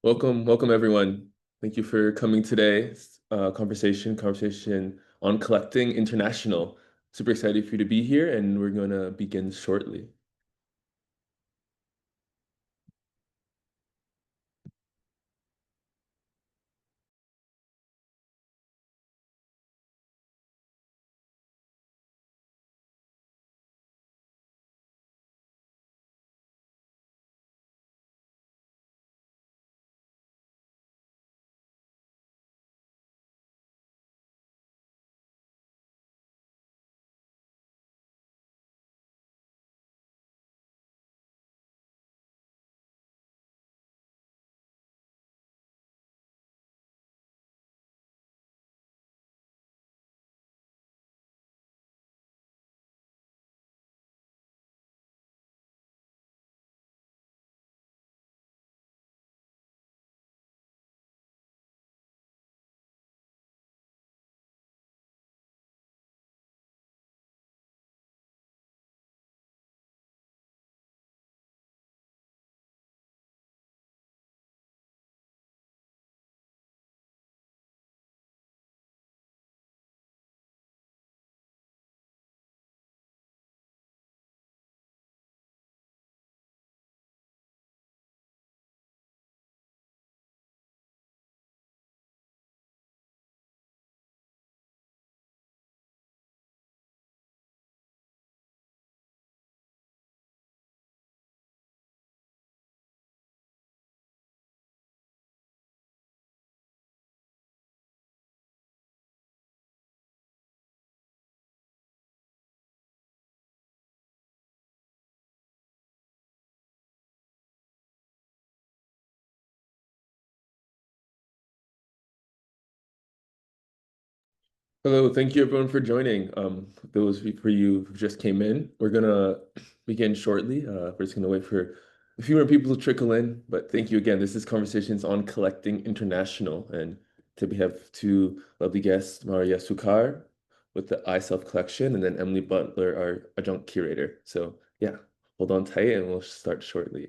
Welcome everyone. Thank you for coming today. Conversation on collecting international. Super excited for you to be here, and we're gonna begin shortly. Hello, thank you everyone for joining. Those for you who just came in, we're gonna begin shortly. We're just gonna wait for a few more people to trickle in, but thank you again. This is Conversations on Collecting International, and today we have two lovely guests, Maria Sukkar with the ISelf Collection, and then Emily Butler, our adjunct curator. So yeah, hold on tight and we'll start shortly.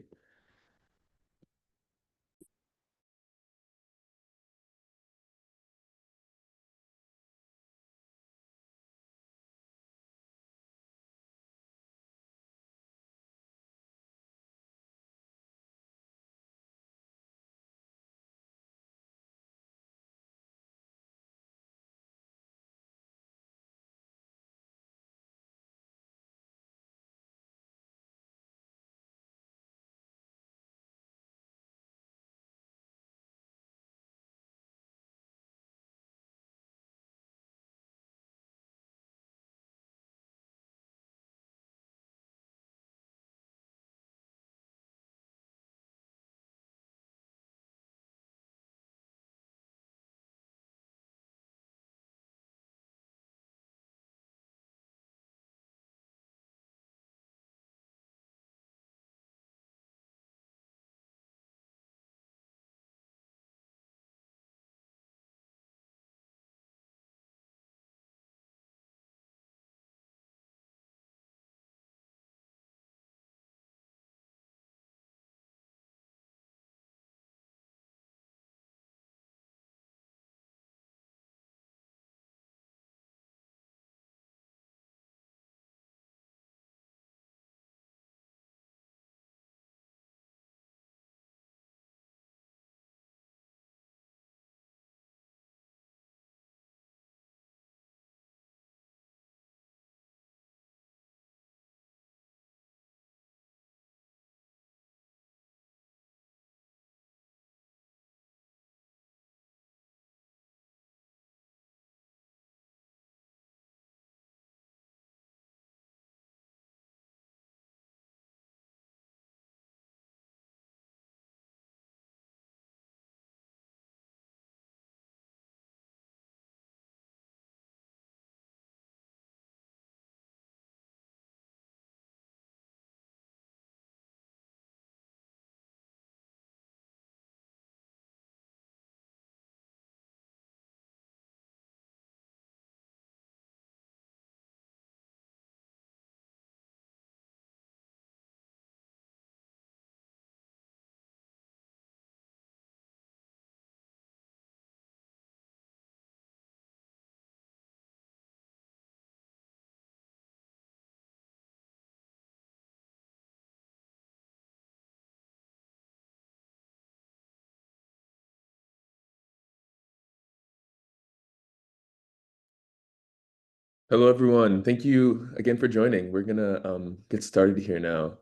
Hello, everyone. Thank you again for joining. We're gonna get started here now.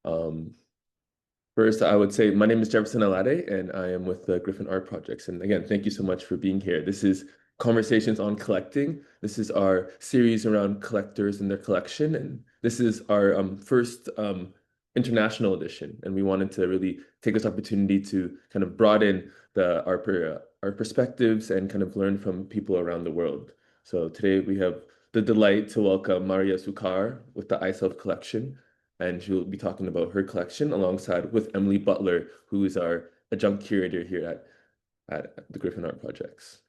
Um, First, I would say my name is Jefferson Alade, and I am with the Griffin Art Projects. And again, thank you so much for being here. This is Conversations on Collecting. This is our series around collectors and their collection, and this is our first international edition. And we wanted to really take this opportunity to kind of broaden our perspectives and kind of learn from people around the world. So today we have the delight to welcome Maria Sukkar with the ISelf Collection, and she'll be talking about her collection alongside with Emily Butler, who is our adjunct curator here at the Griffin Art Projects.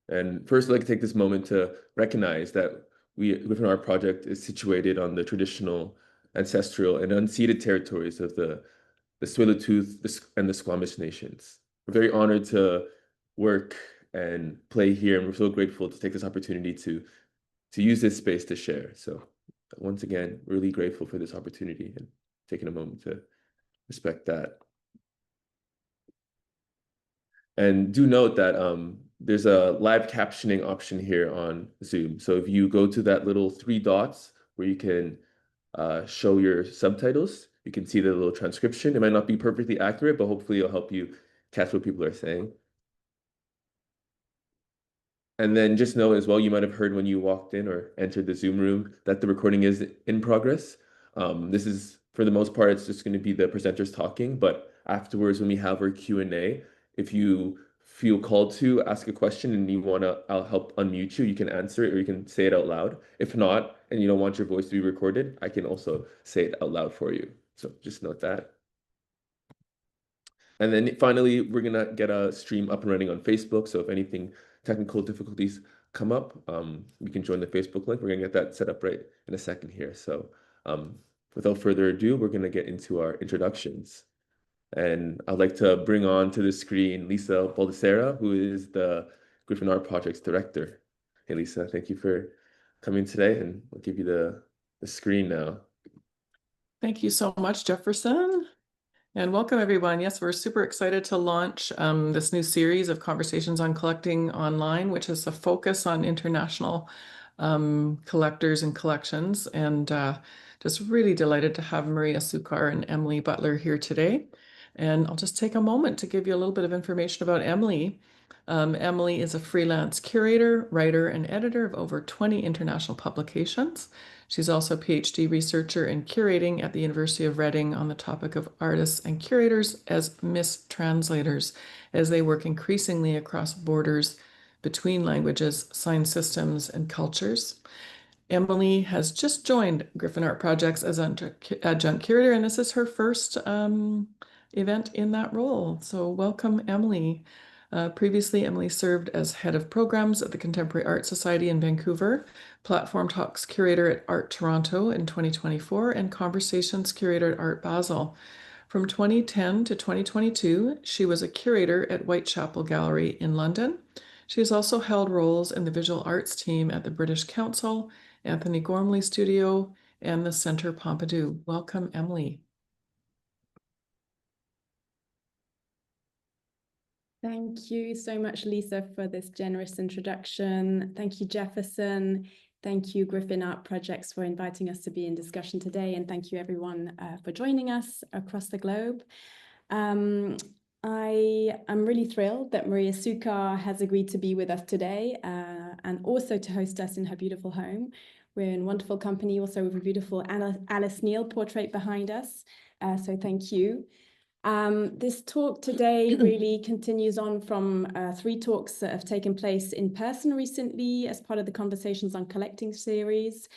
And first, I'd like to take this moment to recognize that Griffin Art Project is situated on the traditional, ancestral, and unceded territories of the Tsleil-Waututh and the Squamish nations. We're very honored to work and play here, and we're so grateful to take this opportunity to use this space to share. So once again, really grateful for this opportunity and taking a moment to respect that. And do note that there's a live captioning option here on Zoom. So if you go to that little 3 dots where you can show your subtitles, you can see the little transcription. It might not be perfectly accurate, but hopefully it'll help you catch what people are saying. And then just know as well, you might have heard when you walked in or entered the Zoom room that the recording is in progress. This is, for the most part, it's just going to be the presenters talking, but afterwards when we have our Q&A, if you feel called to ask a question and you want to, I'll help unmute you, you can answer it or you can say it out loud. If not, and you don't want your voice to be recorded, I can also say it out loud for you. So just note that. And then finally, we're gonna get a stream up and running on Facebook. So if anything technical difficulties come up, we can join the Facebook link. We're gonna get that set up right in a second here. So without further ado, we're gonna get into our introductions. And I'd like to bring on to the screen Lisa Baldessera, who is the Griffin Art Project's director. Hey, Lisa, thank you for coming today, and I'll give you the screen now. Thank you so much, Jefferson. And welcome, everyone. Yes, we're super excited to launch this new series of Conversations on Collecting online, which is a focus on international collectors and collections. And just really delighted to have Maria Sukkar and Emily Butler here today. And I'll just take a moment to give you a little bit of information about Emily. Emily is a freelance curator, writer, and editor of over 20 international publications. She's also a PhD researcher in curating at the University of Reading on the topic of artists and curators as mistranslators, as they work increasingly across borders between languages, sign systems, and cultures. Emily has just joined Griffin Art Projects as adjunct curator, and this is her first event in that role. So welcome, Emily. Previously, Emily served as head of programs at the Contemporary Art Society in Vancouver, Platform Talks curator at Art Toronto in 2024, and Conversations curator at Art Basel. From 2010 to 2022, she was a curator at Whitechapel Gallery in London. She has also held roles in the visual arts team at the British Council, Anthony Gormley Studio, and the Centre Pompidou. Welcome, Emily. Thank you so much, Lisa, for this generous introduction. Thank you, Jefferson. Thank you, Griffin Art Projects, for inviting us to be in discussion today. And thank you, everyone, for joining us across the globe. I am really thrilled that Maria Sukkar has agreed to be with us today and also to host us in her beautiful home. We're in wonderful company, also with a beautiful Alice Neal portrait behind us. So thank you. This talk today really continues on from 3 talks that have taken place in person recently as part of the Conversations on Collecting series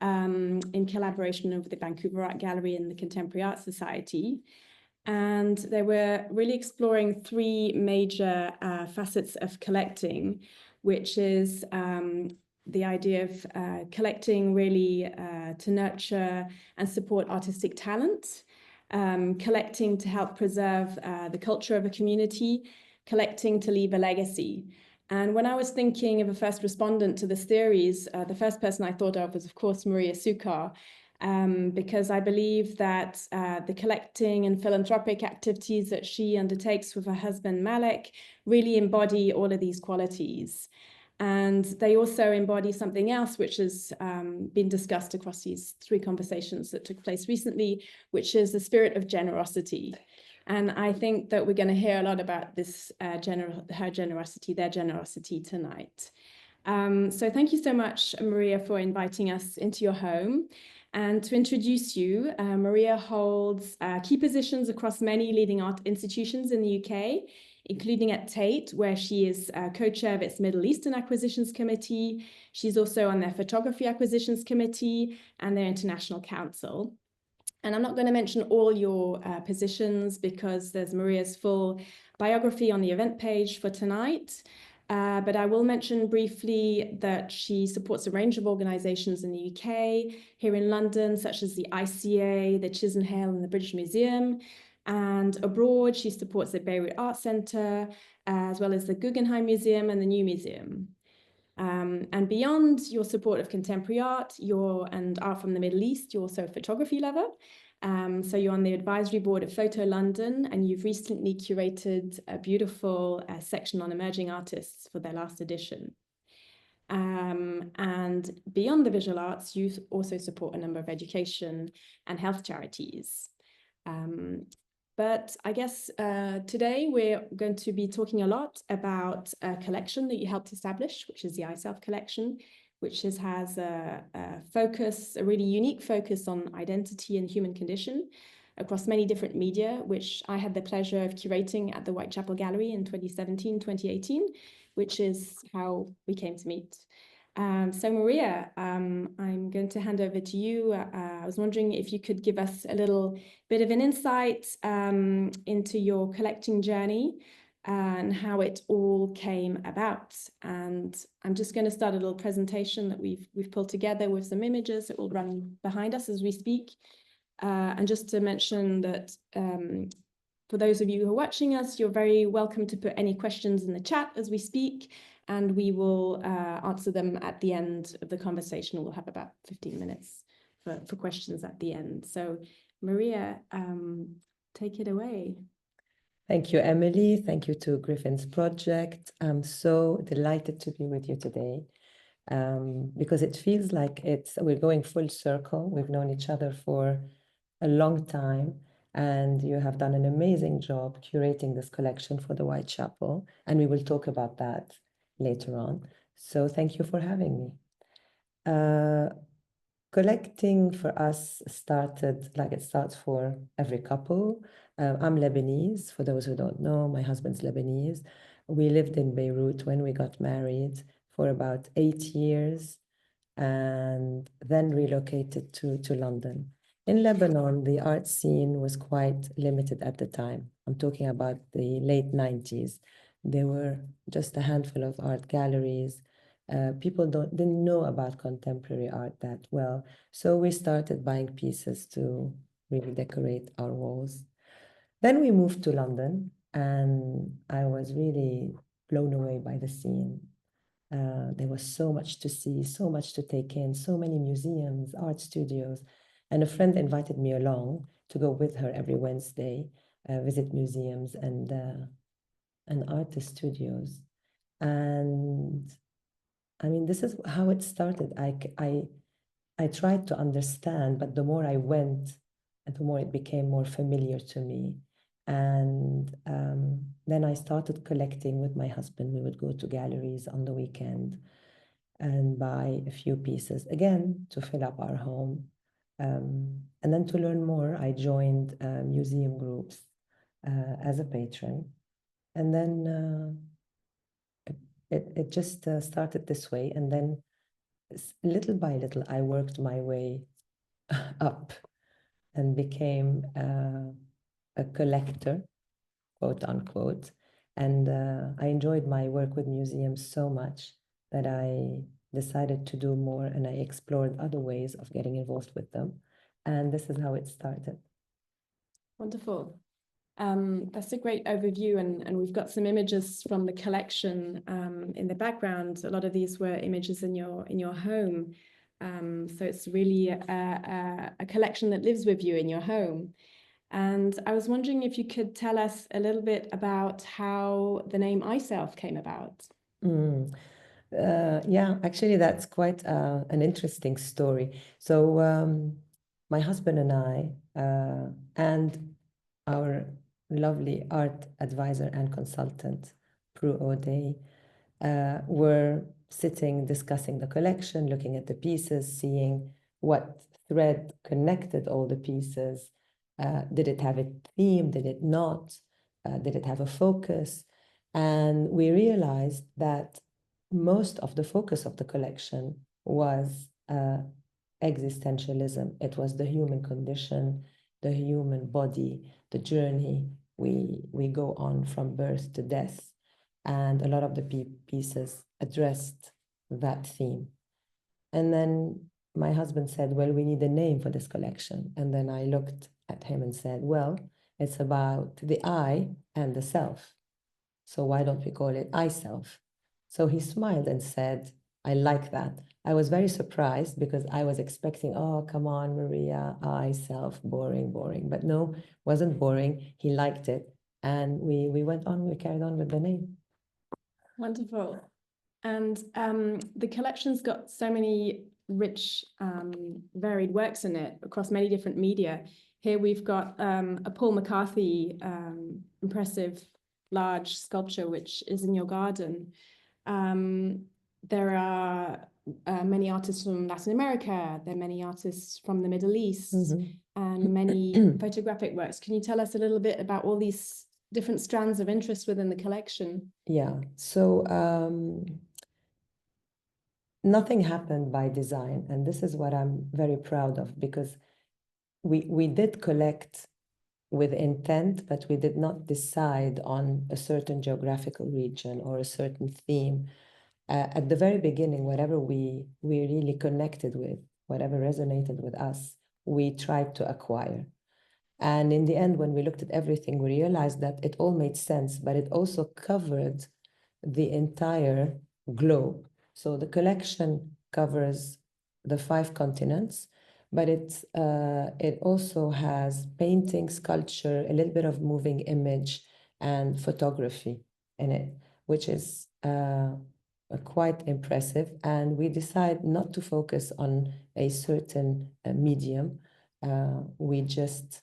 in collaboration with the Vancouver Art Gallery and the Contemporary Art Society. And they were really exploring 3 major facets of collecting, which is the idea of collecting really to nurture and support artistic talent, collecting to help preserve the culture of a community, collecting to leave a legacy. And when I was thinking of a first respondent to this series, the first person I thought of was, of course, Maria Sukkar, because I believe that the collecting and philanthropic activities that she undertakes with her husband Malek really embody all of these qualities. And they also embody something else, which has been discussed across these 3 conversations that took place recently, which is the spirit of generosity. And I think that we're going to hear a lot about this, their generosity tonight. So thank you so much, Maria, for inviting us into your home. And to introduce you, Maria holds key positions across many leading art institutions in the UK, including at Tate, where she is co-chair of its Middle Eastern Acquisitions Committee. She's also on their Photography Acquisitions Committee and their International Council. And I'm not going to mention all your positions because there's Maria's full biography on the event page for tonight. But I will mention briefly that she supports a range of organisations in the UK, here in London, such as the ICA, the Chisenhale and the British Museum. And abroad, she supports the Beirut Art Centre, as well as the Guggenheim Museum and the New Museum. And beyond your support of contemporary art, and art from the Middle East, you're also a photography lover. So you're on the advisory board of Photo London, and you've recently curated a beautiful section on emerging artists for their last edition. And beyond the visual arts, you also support a number of education and health charities. But I guess today we're going to be talking a lot about a collection that you helped establish, which is the ISelf Collection, which has a focus, a really unique focus on identity and human condition across many different media, which I had the pleasure of curating at the Whitechapel Gallery in 2017, 2018, which is how we came to meet. So Maria, I'm going to hand over to you. I was wondering if you could give us a little bit of an insight into your collecting journey and how it all came about. And I'm just going to start a little presentation that we've pulled together with some images that will run behind us as we speak. And just to mention that for those of you who are watching us, you're very welcome to put any questions in the chat as we speak, and we will answer them at the end of the conversation. We'll have about 15 minutes for questions at the end. So Maria, take it away. Thank you, Emily. Thank you to Griffin's Project. I'm so delighted to be with you today because it feels like we're going full circle. We've known each other for a long time, and you have done an amazing job curating this collection for the Whitechapel, and we will talk about that later on. So thank you for having me. Collecting for us started like it starts for every couple. I'm Lebanese, for those who don't know. My husband's Lebanese. We lived in Beirut when we got married for about 8 years and then relocated to London. In Lebanon, the art scene was quite limited at the time. I'm talking about the late 90s. There were just a handful of art galleries. People didn't know about contemporary art that well. So we started buying pieces to really decorate our walls. Then we moved to London, and I was really blown away by the scene. There was so much to see, so much to take in, so many museums, art studios. And a friend invited me along to go with her every Wednesday, visit museums and artist studios. And I mean, this is how it started. I tried to understand, but the more I went, and the more it became more familiar to me. And then I started collecting with my husband. We would go to galleries on the weekend and buy a few pieces, again, to fill up our home. And then to learn more, I joined museum groups as a patron. And then it just started this way. And then little by little, I worked my way up and became a collector, quote unquote. And I enjoyed my work with museums so much that I decided to do more, and I explored other ways of getting involved with them. And this is how it started. Wonderful. That's a great overview, and we've got some images from the collection in the background. A lot of these were images in your home. So it's really a collection that lives with you in your home. And I was wondering if you could tell us a little bit about how the name ISelf came about. Yeah, actually, that's quite an interesting story. So my husband and I and our lovely art advisor and consultant, Prue O'Day, were sitting discussing the collection, looking at the pieces, seeing what thread connected all the pieces. Did it have a theme? Did it not? Did it have a focus? And we realized that most of the focus of the collection was existentialism. It was the human condition, the human body, the journey we go on from birth to death. And a lot of the pieces addressed that theme. And then my husband said, well, we need a name for this collection. And then I looked at him and said, well, it's about the I and the self. So why don't we call it ISelf? So he smiled and said, I like that. I was very surprised because I was expecting, oh, come on, Maria, ISelf, boring, boring. But no, wasn't boring. He liked it. And we went on, we carried on with the name. Wonderful. And the collection's got so many rich, varied works in it across many different media. Here we've got a Paul McCarthy impressive large sculpture, which is in your garden. There are many artists from Latin America. There are many artists from the Middle East, and many photographic works. Can you tell us a little bit about all these different strands of interest within the collection? Yeah, so nothing happened by design, and this is what I'm very proud of, because we did collect with intent, but we did not decide on a certain geographical region or a certain theme. At the very beginning, whatever we really connected with, whatever resonated with us, we tried to acquire. And in the end, when we looked at everything, we realized that it all made sense, but it also covered the entire globe. So the collection covers the 5 continents, but it also has painting, sculpture, a little bit of moving image and photography in it, which is quite impressive. And we decide not to focus on a certain medium. We just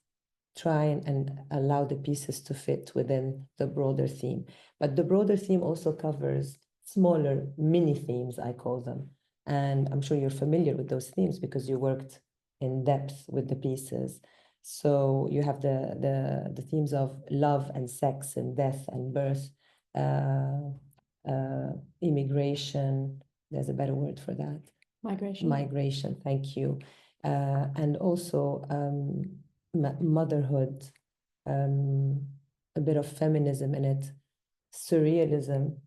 try and allow the pieces to fit within the broader theme. But the broader theme also covers smaller mini themes, I call them. And I'm sure you're familiar with those themes because you worked in depth with the pieces. So you have the themes of love and sex and death and birth, immigration, there's a better word for that. Migration, thank you. And also motherhood, a bit of feminism in it, surrealism.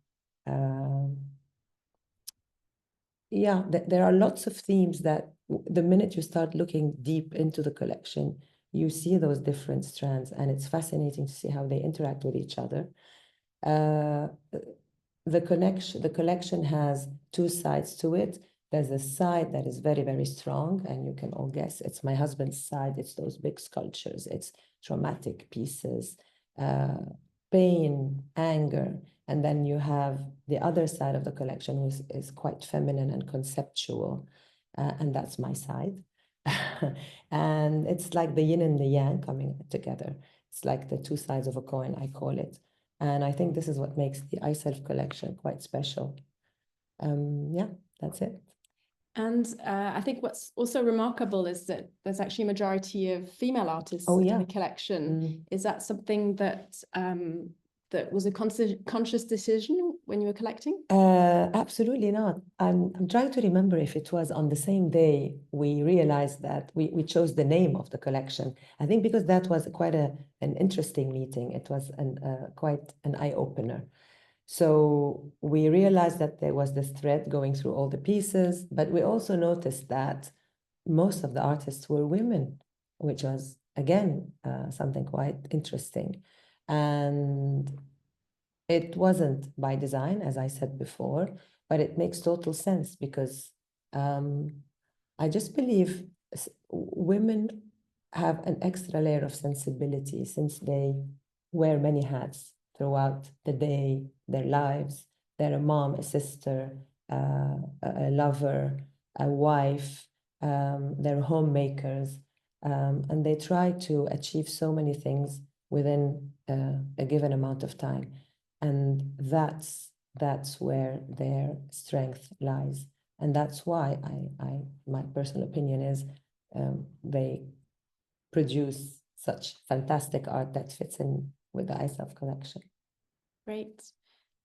Yeah, there are lots of themes that the minute you start looking deep into the collection, you see those different strands, and it's fascinating to see how they interact with each other. The collection has 2 sides to it. There's a side that is very, very strong, and you can all guess it's my husband's side. It's those big sculptures, it's traumatic pieces, pain, anger. And then you have the other side of the collection, which is quite feminine and conceptual, and that's my side. And it's like the yin and the yang coming together. It's like the 2 sides of a coin, I call it. And I think this is what makes the ISelf collection quite special. Yeah, that's it. And I think what's also remarkable is that there's actually a majority of female artists in the collection. Is that something that that was a conscious decision when you were collecting? Absolutely not. I'm trying to remember if it was on the same day we realized that we chose the name of the collection. I think because that was quite an interesting meeting. It was quite an eye-opener. So we realized that there was this thread going through all the pieces, but we also noticed that most of the artists were women, which was, again, something quite interesting. And it wasn't by design, as I said before, but it makes total sense because I just believe women have an extra layer of sensibility since they wear many hats throughout the day, their lives. They're a mom, a sister, a lover, a wife, they're homemakers, and they try to achieve so many things within a given amount of time. And that's where their strength lies. And that's why my personal opinion is they produce such fantastic art that fits in with the ISelf collection. Great.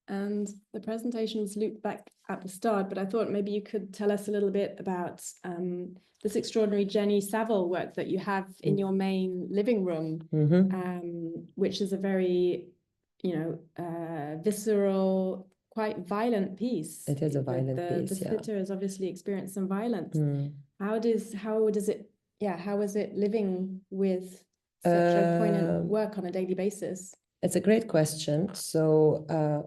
And the presentation was looped back at the start, but I thought maybe you could tell us a little bit about this extraordinary Jenny Savile work that you have in your main living room, which is a very, visceral, quite violent piece. It is a violent piece. The sitter has obviously experienced some violence. Mm. How is it living with such a poignant work on a daily basis? It's a great question. So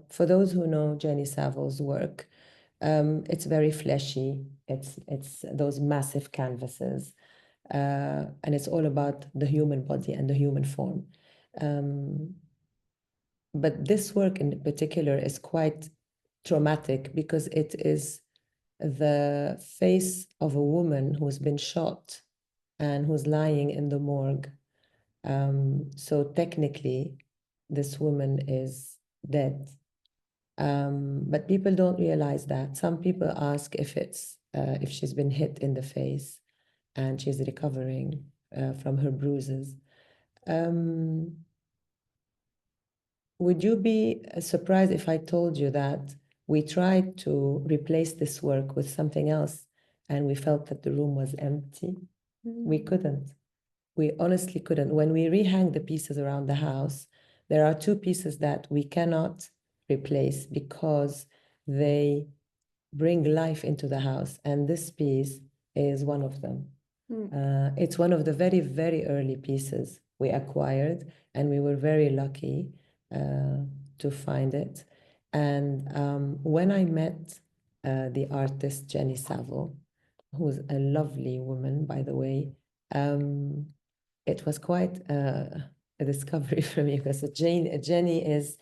for those who know Jenny Savile's work, it's very fleshy. It's those massive canvases, and it's all about the human body and the human form. But this work in particular is quite traumatic because it is the face of a woman who's been shot and who's lying in the morgue. So technically, this woman is dead. But people don't realize that. Some people ask if she's been hit in the face and she's recovering from her bruises. Would you be surprised if I told you that we tried to replace this work with something else and we felt that the room was empty? We couldn't. We honestly couldn't. When we rehang the pieces around the house, there are two pieces that we cannot replace because they bring life into the house, and this piece is one of them. It's one of the very, very early pieces we acquired, and we were very lucky to find it. And when I met the artist Jenny Savile, who's a lovely woman, by the way, it was quite a discovery for me because Jenny is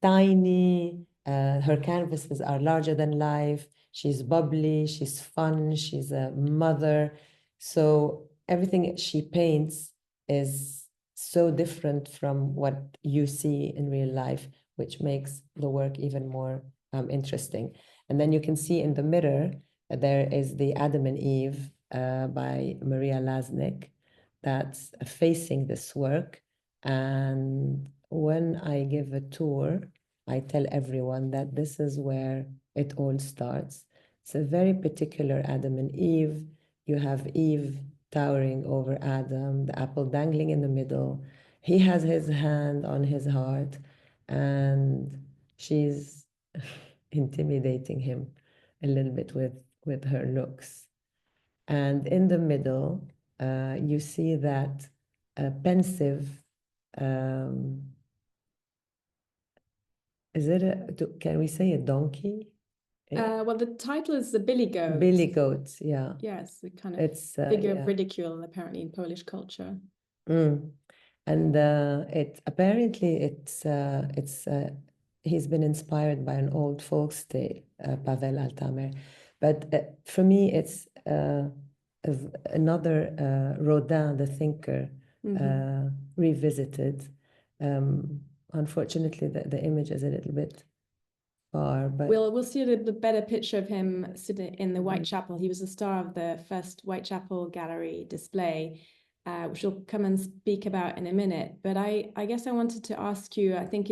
tiny, her canvases are larger than life, she's bubbly, she's fun, she's a mother. So everything she paints is so different from what you see in real life, which makes the work even more interesting. And then you can see in the mirror, there is the Adam and Eve by Maria Sukkar that's facing this work. And when I give a tour, I tell everyone that this is where it all starts. It's a very particular Adam and Eve. You have Eve towering over Adam, the apple dangling in the middle. He has his hand on his heart, and she's intimidating him a little bit with her looks. And in the middle, you see that pensive, can we say a donkey? Well, the title is the Billy Goat. Billy Goat, yeah. Yes, the kind of figure of ridicule, apparently, in Polish culture. And he's been inspired by an old folks tale, Pavel Altamer. But for me, it's another Rodin, the thinker, revisited. Unfortunately, the image is a little bit far, but we'll see a better picture of him sitting in the Whitechapel. He was the star of the first Whitechapel Gallery display, which we'll come and speak about in a minute. But I guess I wanted to ask you, I think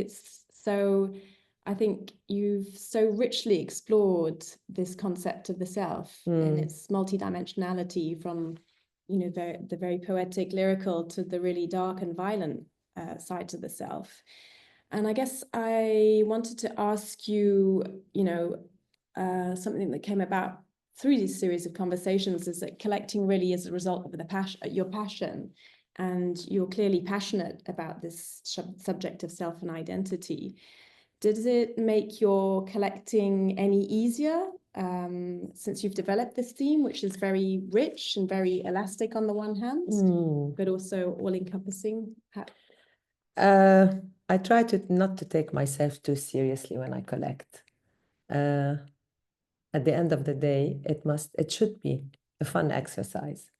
you've so richly explored this concept of the self and its multidimensionality, from the very poetic, lyrical to the really dark and violent sides of the self. And I guess I wanted to ask you, something that came about through this series of conversations is that collecting really is a result of your passion, and you're clearly passionate about this subject of self and identity. Does it make your collecting any easier since you've developed this theme, which is very rich and very elastic on the one hand, but also all-encompassing? I try not to take myself too seriously when I collect. at the end of the day, it should be a fun exercise.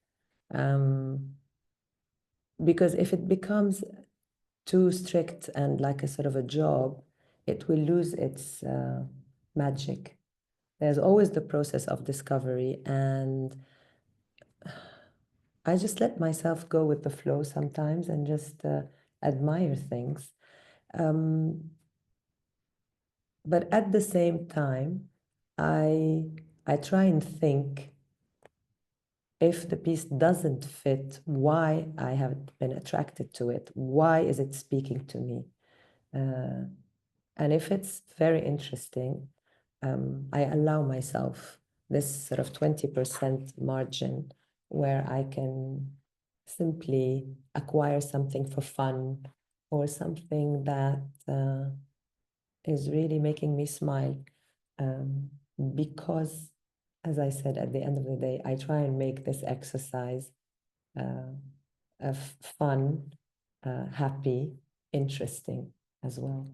Because if it becomes too strict and like a sort of a job, it will lose its magic. There's always the process of discovery, and I just let myself go with the flow sometimes and just admire things. But at the same time, I try and think, if the piece doesn't fit, why I have been attracted to it? Why is it speaking to me? And if it's very interesting, I allow myself this sort of 20% margin where I can simply acquire something for fun or something that is really making me smile. Because, as I said, at the end of the day, I try and make this exercise fun, happy, interesting as well.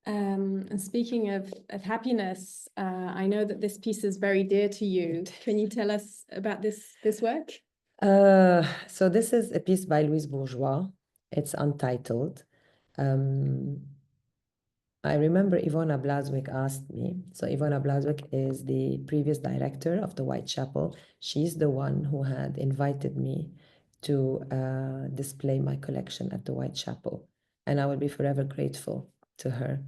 And speaking of happiness, I know that this piece is very dear to you. Can you tell us about this work? So this is a piece by Louise Bourgeois. It's untitled. I remember Ivona Blazwick asked me. So Ivona Blazwick is the previous director of the Whitechapel. She's the one who had invited me to display my collection at the Whitechapel, and I will be forever grateful to her.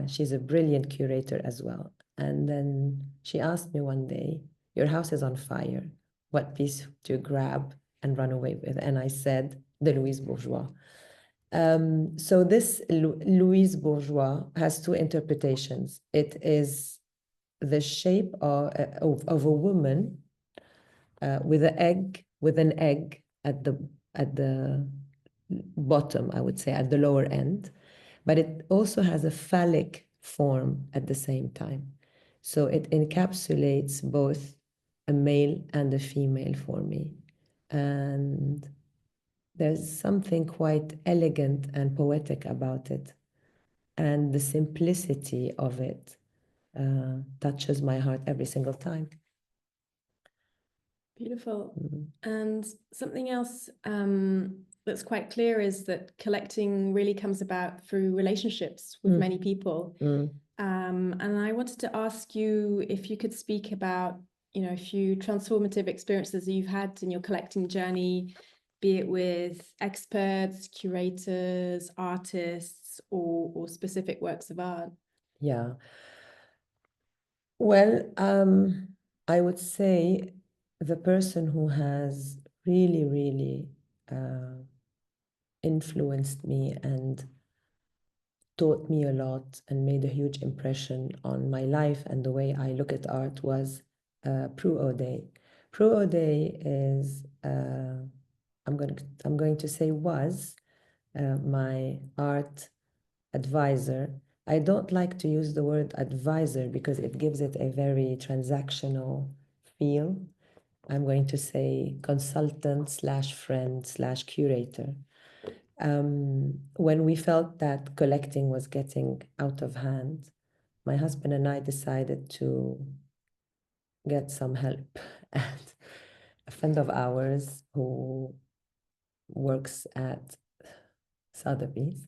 She's a brilliant curator as well. And then she asked me one day, "Your house is on fire. What piece do you grab and run away with?" And I said, the Louise Bourgeois. So this Louise Bourgeois has two interpretations. It is the shape of a woman with an egg at the bottom, I would say, at the lower end, but it also has a phallic form at the same time. So it encapsulates both a male and a female for me. And there's something quite elegant and poetic about it. And the simplicity of it touches my heart every single time. Beautiful. And something else that's quite clear is that collecting really comes about through relationships with many people. And I wanted to ask you if you could speak about, a few transformative experiences that you've had in your collecting journey, be it with experts, curators, artists, or specific works of art. Yeah. Well, I would say the person who has really, really influenced me and taught me a lot and made a huge impression on my life and the way I look at art was Prue O'Day. Prue O'Day is, I'm going to say was, my art advisor. I don't like to use the word advisor because it gives it a very transactional feel. I'm going to say consultant / friend / curator. When we felt that collecting was getting out of hand, my husband and I decided to get some help. And a friend of ours who works at Sotheby's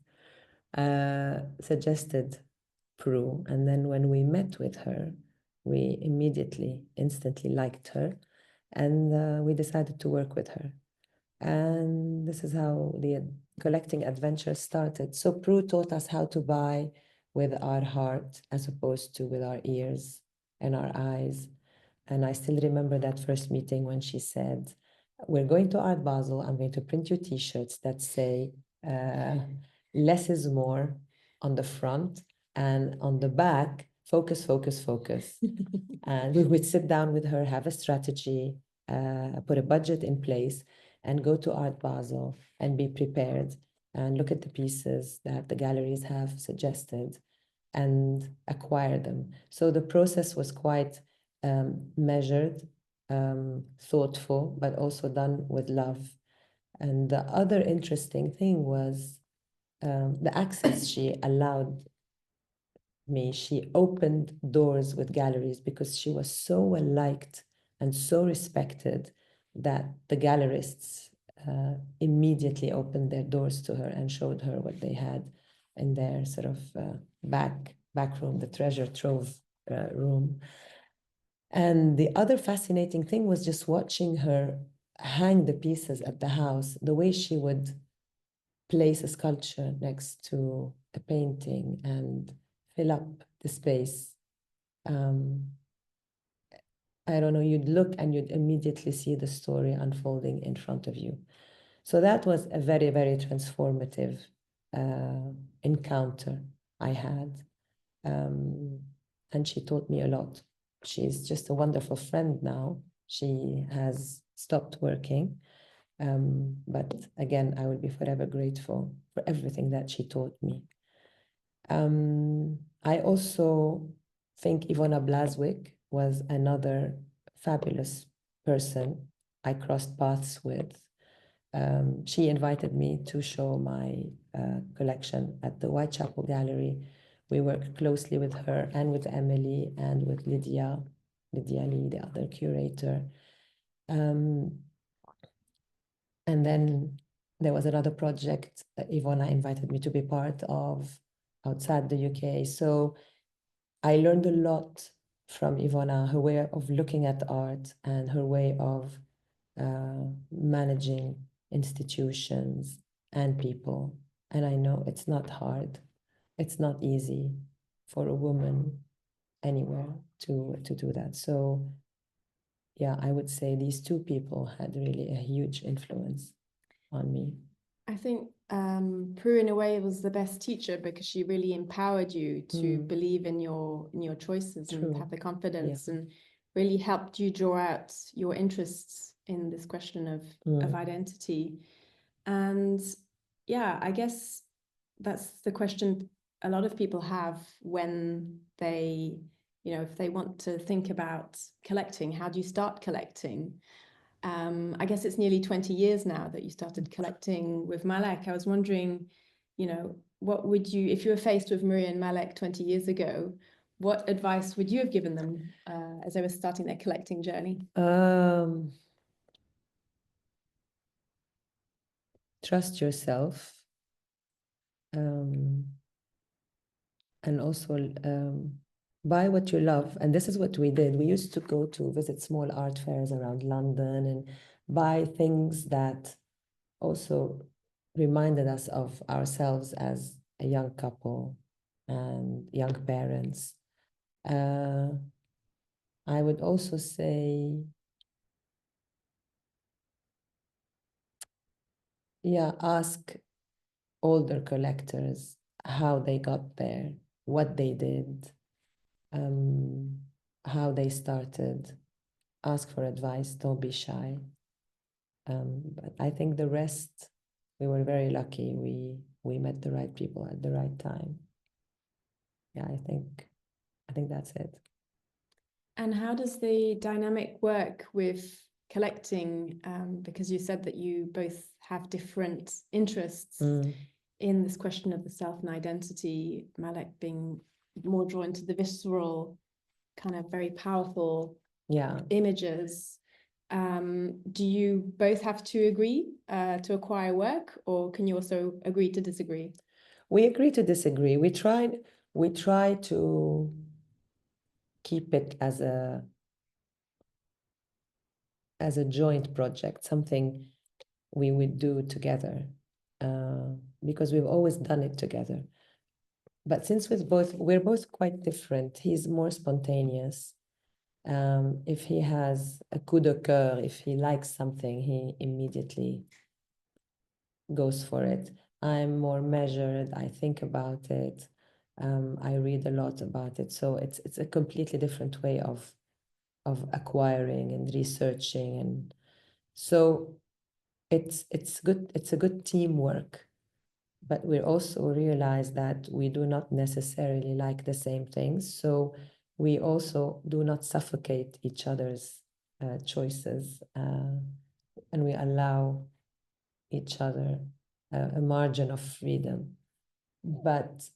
suggested Prue. And then when we met with her, we instantly liked her. And we decided to work with her. And this is how the collecting adventure started. So Prue taught us how to buy with our heart as opposed to with our ears and our eyes. And I still remember that first meeting when she said, "We're going to Art Basel. I'm going to print you t-shirts that say less is more on the front, and on the back, focus, focus, focus." And we would sit down with her, have a strategy, put a budget in place, and go to Art Basel and be prepared and look at the pieces that the galleries have suggested and acquire them. So the process was quite measured, thoughtful, but also done with love. And the other interesting thing was the access she allowed me, she opened doors with galleries because she was so well liked and so respected that the gallerists immediately opened their doors to her and showed her what they had in their sort of back room, the treasure trove room. And the other fascinating thing was just watching her hang the pieces at the house, the way she would place a sculpture next to a painting and fill up the space. I don't know, you'd look and you'd immediately see the story unfolding in front of you. So that was a very, very transformative encounter I had. And she taught me a lot. She's just a wonderful friend now. She has stopped working. But again, I will be forever grateful for everything that she taught me. I also think Ivona Blaswick was another fabulous person I crossed paths with. She invited me to show my collection at the Whitechapel Gallery. We worked closely with her and with Emily and with Lydia Lee, the other curator. And then there was another project that Ivona invited me to be part of outside the UK. So I learned a lot from Ivona, her way of looking at art and her way of managing institutions and people. And I know it's not hard. It's not easy for a woman anywhere to do that. So yeah, I would say these two people had really a huge influence on me. I think Prue in a way was the best teacher because she really empowered you to believe in your choices and have the confidence and really helped you draw out your interests in this question of identity. And yeah, I guess that's the question a lot of people have when they, if they want to think about collecting, how do you start collecting? I guess it's nearly 20 years now that you started collecting with Malek. I was wondering, what would you, if you were faced with Maria and Malek 20 years ago, what advice would you have given them as they were starting their collecting journey? Trust yourself. And also buy what you love. And this is what we did. We used to go to visit small art fairs around London and buy things that also reminded us of ourselves as a young couple and young parents. I would also say, ask older collectors how they got there, what they did, how they started. Ask for advice, don't be shy. But I think the rest, we were very lucky. We met the right people at the right time. Yeah, I think that's it. And how does the dynamic work with collecting? Because you said that you both have different interests in this question of the self and identity, Malek being more drawn to the visceral, kind of very powerful images. Do you both have to agree to acquire work, or can you also agree to disagree? We agree to disagree. We try to keep it as a joint project, something we would do together, because we've always done it together. But since we're both quite different, he's more spontaneous. If he has a coup de cœur, if he likes something, he immediately goes for it. I'm more measured. I think about it. I read a lot about it. So it's a completely different way of acquiring and researching, and so it's good. It's a good teamwork. But we also realize that we do not necessarily like the same things. So we also do not suffocate each other's choices, and we allow each other a margin of freedom. But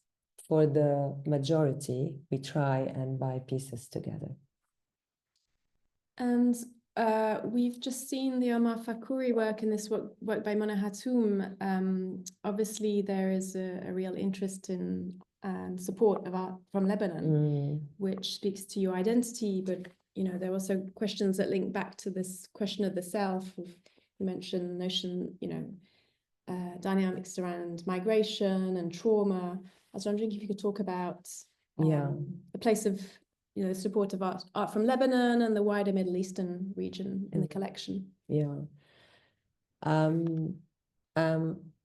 for the majority, we try and buy pieces together. And we've just seen the Omar Fakouri work in this work by Mona Hatoum. Obviously, there is a real interest in and support of art from Lebanon, which speaks to your identity. But there are also questions that link back to this question of the self. You mentioned the notion, dynamics around migration and trauma. I was wondering if you could talk about the place of the support of art from Lebanon and the wider Middle Eastern region in the collection. Yeah.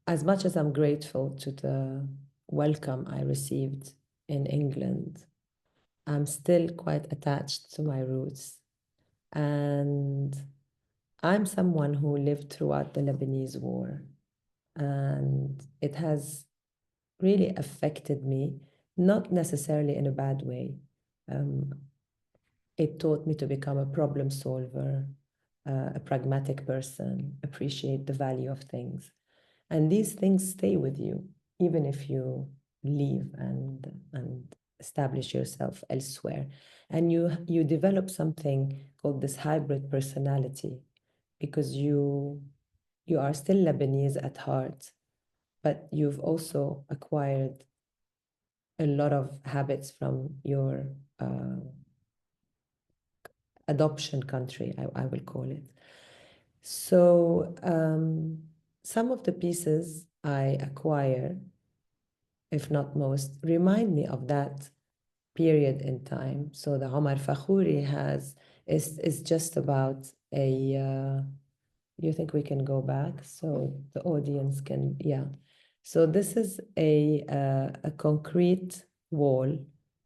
As much as I'm grateful to the welcome I received in England, I'm still quite attached to my roots. And I'm someone who lived throughout the Lebanese war, and it has really affected me, not necessarily in a bad way. It taught me to become a problem solver, a pragmatic person, appreciate the value of things. And these things stay with you, even if you leave and establish yourself elsewhere. And you develop something called this hybrid personality, because you are still Lebanese at heart, but you've also acquired a lot of habits from your adoption country, I will call it. So some of the pieces I acquire, if not most, remind me of that period in time. So the Omar Fakouri is just about a, you think we can go back so the audience can, yeah. So this is a concrete wall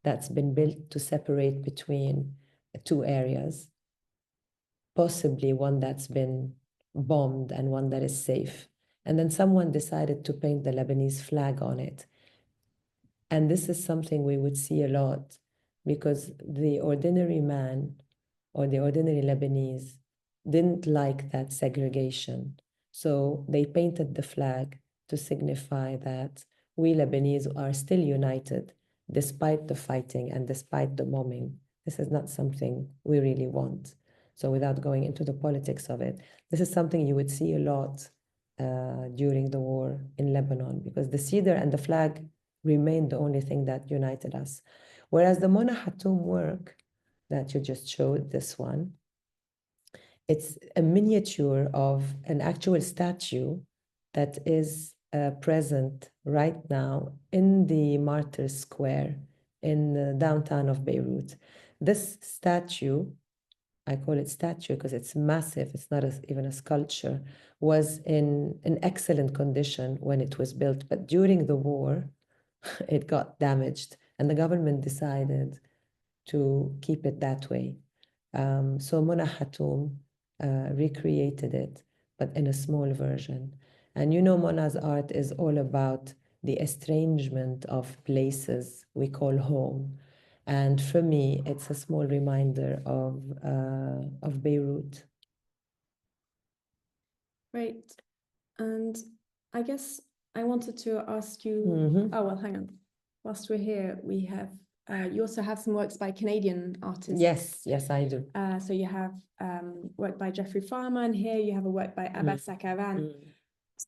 that's been built to separate between two areas, possibly one that's been bombed and one that is safe. And then someone decided to paint the Lebanese flag on it. And this is something we would see a lot, because the ordinary man or the ordinary Lebanese didn't like that segregation. So they painted the flag to signify that we Lebanese are still united despite the fighting and despite the bombing. This is not something we really want. So without going into the politics of it, this is something you would see a lot during the war in Lebanon, because the cedar and the flag remained the only thing that united us. Whereas the Mona Hatoum work that you just showed, this one, it's a miniature of an actual statue that is present right now in the Martyrs Square in the downtown of Beirut. This statue, I call it statue because it's massive, it's not even a sculpture, was in an excellent condition when it was built. But during the war, it got damaged, and the government decided to keep it that way. So Mona Hatoum recreated it, but in a small version. And Mona's art is all about the estrangement of places we call home. And for me, it's a small reminder of Beirut. Great. And I guess I wanted to ask you, oh, well, hang on. Whilst we're here, we have, you also have some works by Canadian artists. Yes, I do. So you have work by Jeffrey Farmer, and here you have a work by Abbas Sakavan,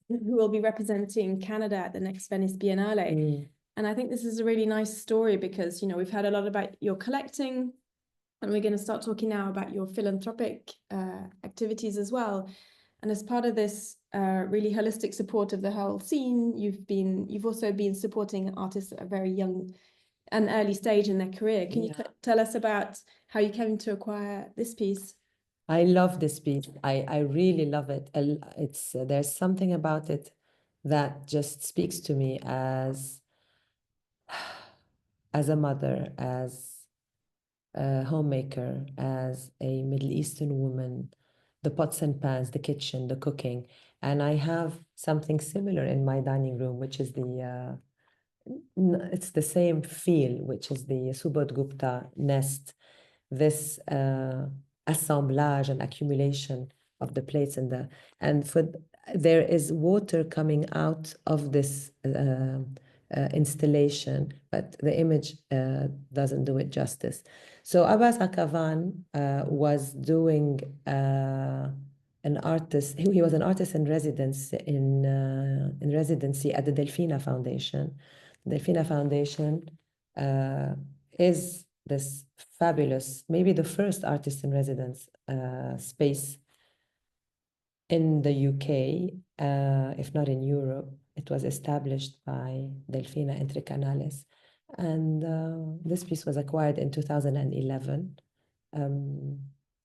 who will be representing Canada at the next Venice Biennale. And I think this is a really nice story because, we've heard a lot about your collecting, and we're going to start talking now about your philanthropic activities as well. And as part of this really holistic support of the whole scene, you've also been supporting artists at a very young and early stage in their career. Can you tell us about how you came to acquire this piece? I love this piece. I really love it. There's something about it that just speaks to me as a mother, as a homemaker, as a Middle Eastern woman, the pots and pans, the kitchen, the cooking. And I have something similar in my dining room, which is it's the same feel, which is the Subodh Gupta nest, this assemblage and accumulation of the plates there is water coming out of this installation, but the image doesn't do it justice. So Abbas Akavan was doing an artist. He was an artist in residence in residency at the Delfina Foundation. Delfina Foundation is this fabulous, maybe the first artist in residence space in the UK, if not in Europe. It was established by Delfina Entre Canales. And this piece was acquired in 2011.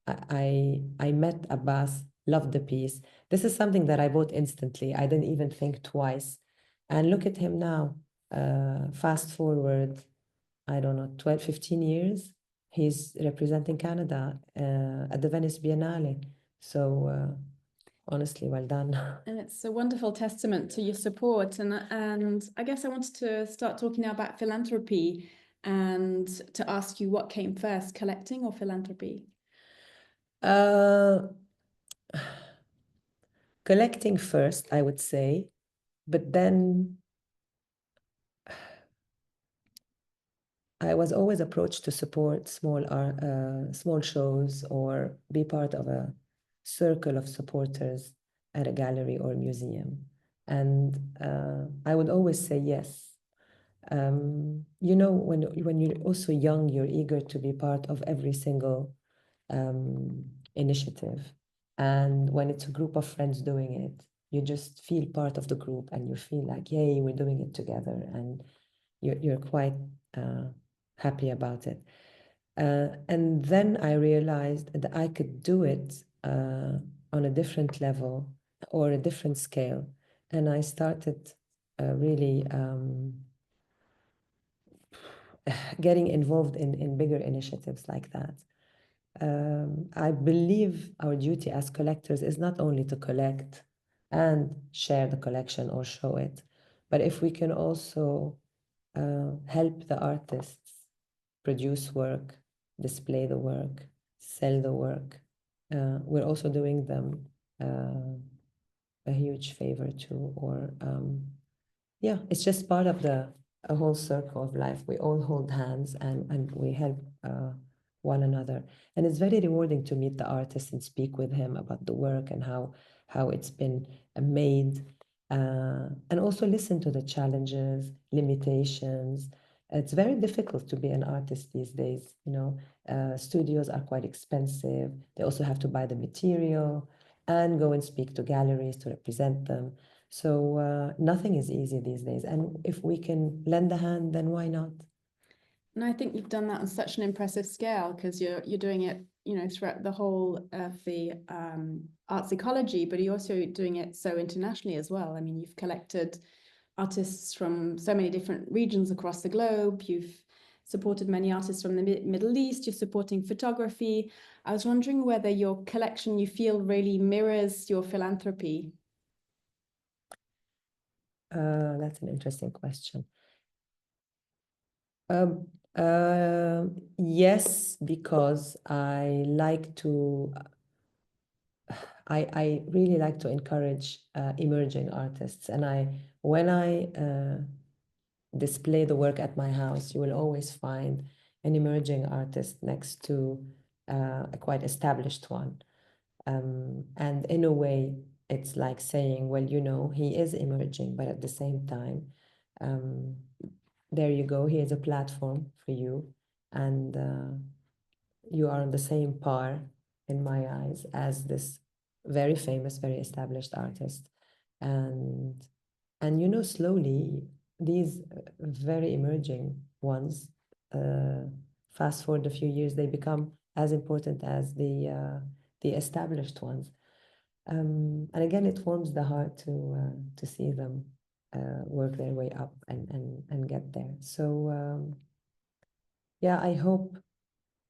I met Abbas, loved the piece. This is something that I bought instantly. I didn't even think twice. And look at him now. Fast forward, I don't know, 12, 15 years, he's representing Canada at the Venice Biennale. So honestly, well done. And it's a wonderful testament to your support. And I guess I wanted to start talking now about philanthropy and to ask you what came first, collecting or philanthropy? Collecting first, I would say, but then I was always approached to support small shows or be part of a circle of supporters at a gallery or museum. And I would always say yes. You know, when you're also young, you're eager to be part of every single initiative. And when it's a group of friends doing it, you just feel part of the group and you feel like, yay, we're doing it together. And you're quite happy about it. And then I realized that I could do it on a different level or a different scale. And I started really getting involved in bigger initiatives like that. I believe our duty as collectors is not only to collect and share the collection or show it, but if we can also help the artists produce work, display the work, sell the work, we're also doing them a huge favor too. Or yeah, it's just part of a whole circle of life. We all hold hands and we help one another. And it's very rewarding to meet the artist and speak with him about the work and how it's been made. And also listen to the challenges, limitations. It's very difficult to be an artist these days. You know, studios are quite expensive. They also have to buy the material and go and speak to galleries to represent them. So nothing is easy these days. And if we can lend a hand, then why not? And I think you've done that on such an impressive scale because you're doing it, you know, throughout the whole of the arts ecology, but you're also doing it so internationally as well. I mean, you've collected artists from so many different regions across the globe. You've supported many artists from the Middle East. You're supporting photography. I was wondering whether your collection, you feel, really mirrors your philanthropy. That's an interesting question. Yes, because I really like to encourage emerging artists. And when I display the work at my house, you will always find an emerging artist next to a quite established one. And in a way, it's like saying, well, you know, he is emerging, but at the same time, there you go, here's a platform for you. And you are on the same par, in my eyes, as this very famous, very established artist. And you know, slowly, these very emerging ones, fast forward a few years, they become as important as the established ones. And again, it warms the heart to see them work their way up and get there. So yeah, I hope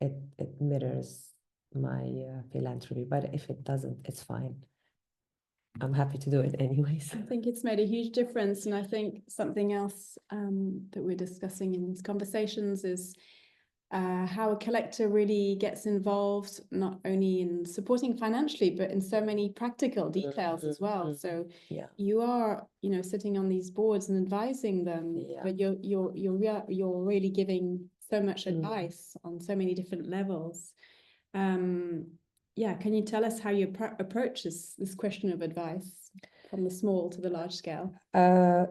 it mirrors my philanthropy, but if it doesn't, it's fine. I'm happy to do it anyways. I think it's made a huge difference. And I think something else that we're discussing in these conversations is how a collector really gets involved, not only in supporting financially, but in so many practical details as well. So Yeah. you are, sitting on these boards and advising them, Yeah. but you're really giving so much advice on so many different levels. Yeah, can you tell us how you approach this question of advice from the small to the large scale?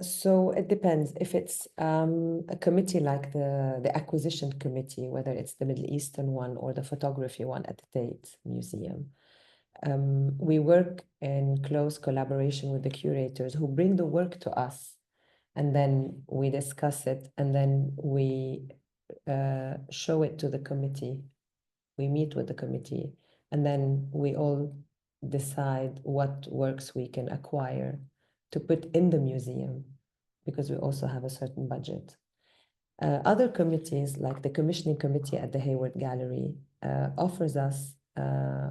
So it depends. If it's a committee like the acquisition committee, whether it's the Middle Eastern one or the photography one at the Tate Museum, we work in close collaboration with the curators who bring the work to us, and then we discuss it, and then we show it to the committee. We meet with the committee, and then we all decide what works we can acquire to put in the museum, because we also have a certain budget. Other committees, like the commissioning committee at the Hayward Gallery, offers us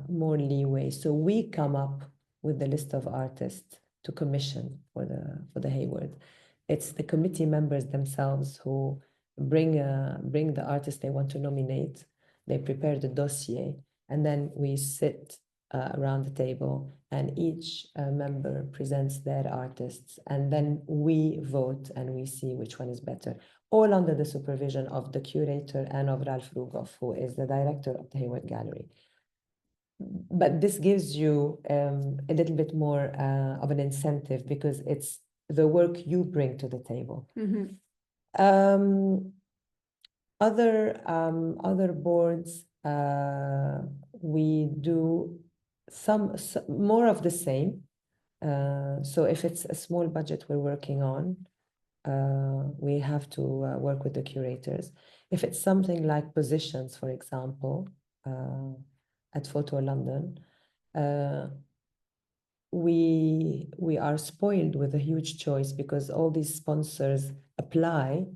more leeway. So we come up with the list of artists to commission for the Hayward. It's the committee members themselves who bring the artist they want to nominate. They prepare the dossier, and then we sit around the table, and each member presents their artists, and then we vote and we see which one is better, all under the supervision of the curator and of Ralph Rugoff, who is the director of the Hayward Gallery. But this gives you a little bit more of an incentive, because it's the work you bring to the table. Other boards, we do some more of the same. So if it's a small budget we're working on, we have to work with the curators. If it's something like positions, for example, at Photo London, we are spoiled with a huge choice, because all these sponsors apply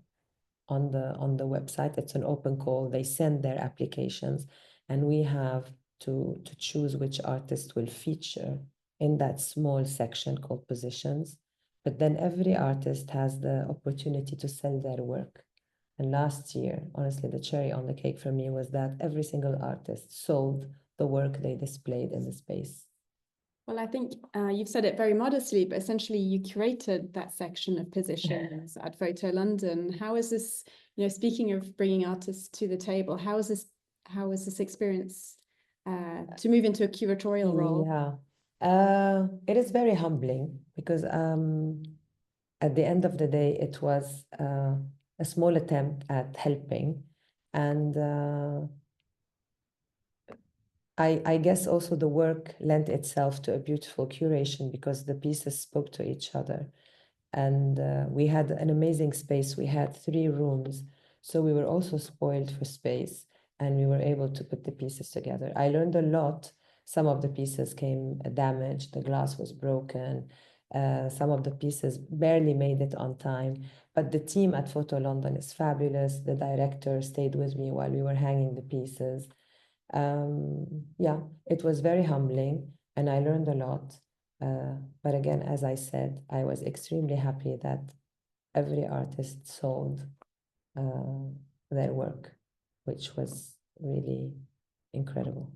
on the website. It's an open call. They send their applications, and we have to choose which artist will feature in that small section called positions. But then every artist has the opportunity to sell their work. And last year, honestly, the cherry on the cake for me was that every single artist sold the work they displayed in the space. Well, I think you've said it very modestly, but essentially you curated that section of positions at Photo London. How is this, speaking of bringing artists to the table, how is this experience to move into a curatorial role? Yeah, it is very humbling, because at the end of the day, it was a small attempt at helping, and I guess also the work lent itself to a beautiful curation, because the pieces spoke to each other. And we had an amazing space. We had 3 rooms, so we were also spoiled for space, and we were able to put the pieces together. I learned a lot. Some of the pieces came damaged, the glass was broken, some of the pieces barely made it on time, but the team at Photo London is fabulous. The director stayed with me while we were hanging the pieces. Yeah, it was very humbling, and I learned a lot. But again, as I said, I was extremely happy that every artist sold their work, which was really incredible.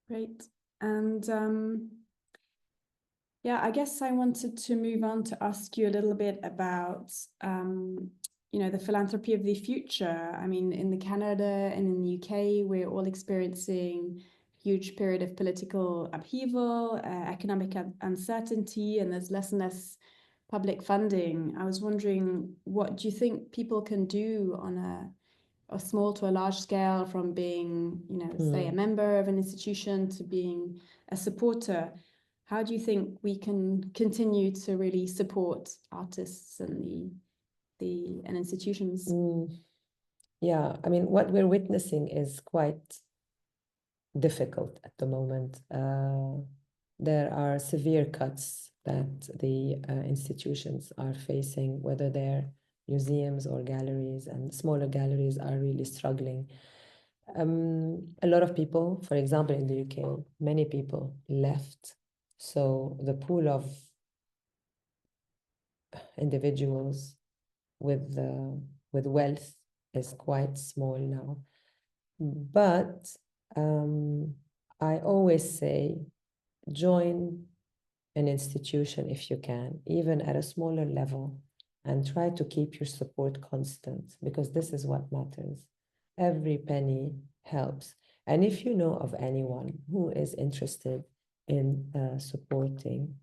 Great. And yeah, I guess I wanted to move on to ask you a little bit about the philanthropy of the future. I mean, in Canada and in the UK, we're all experiencing a huge period of political upheaval, economic uncertainty, and there's less and less public funding. I was wondering, what do you think people can do on a small to a large scale, from being, say, a member of an institution to being a supporter? How do you think we can continue to really support artists and and institutions? Yeah, I mean, what we're witnessing is quite difficult at the moment. There are severe cuts that the institutions are facing, whether they're museums or galleries, and smaller galleries are really struggling. A lot of people, for example, in the UK, many people left. So the pool of individuals with wealth is quite small now. But I always say, join an institution if you can, even at a smaller level, and try to keep your support constant, because this is what matters. Every penny helps. And if you know of anyone who is interested in supporting,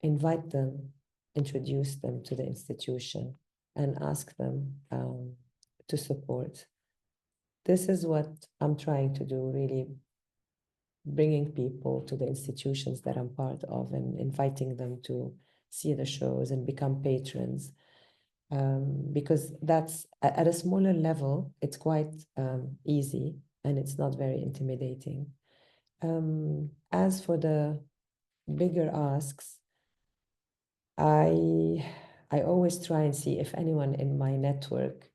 invite them, introduce them to the institution, and ask them to support. This is what I'm trying to do, really, bringing people to the institutions that I'm part of and inviting them to see the shows and become patrons. Because that's, at a smaller level, it's quite easy and it's not very intimidating. As for the bigger asks, I always try and see if anyone in my network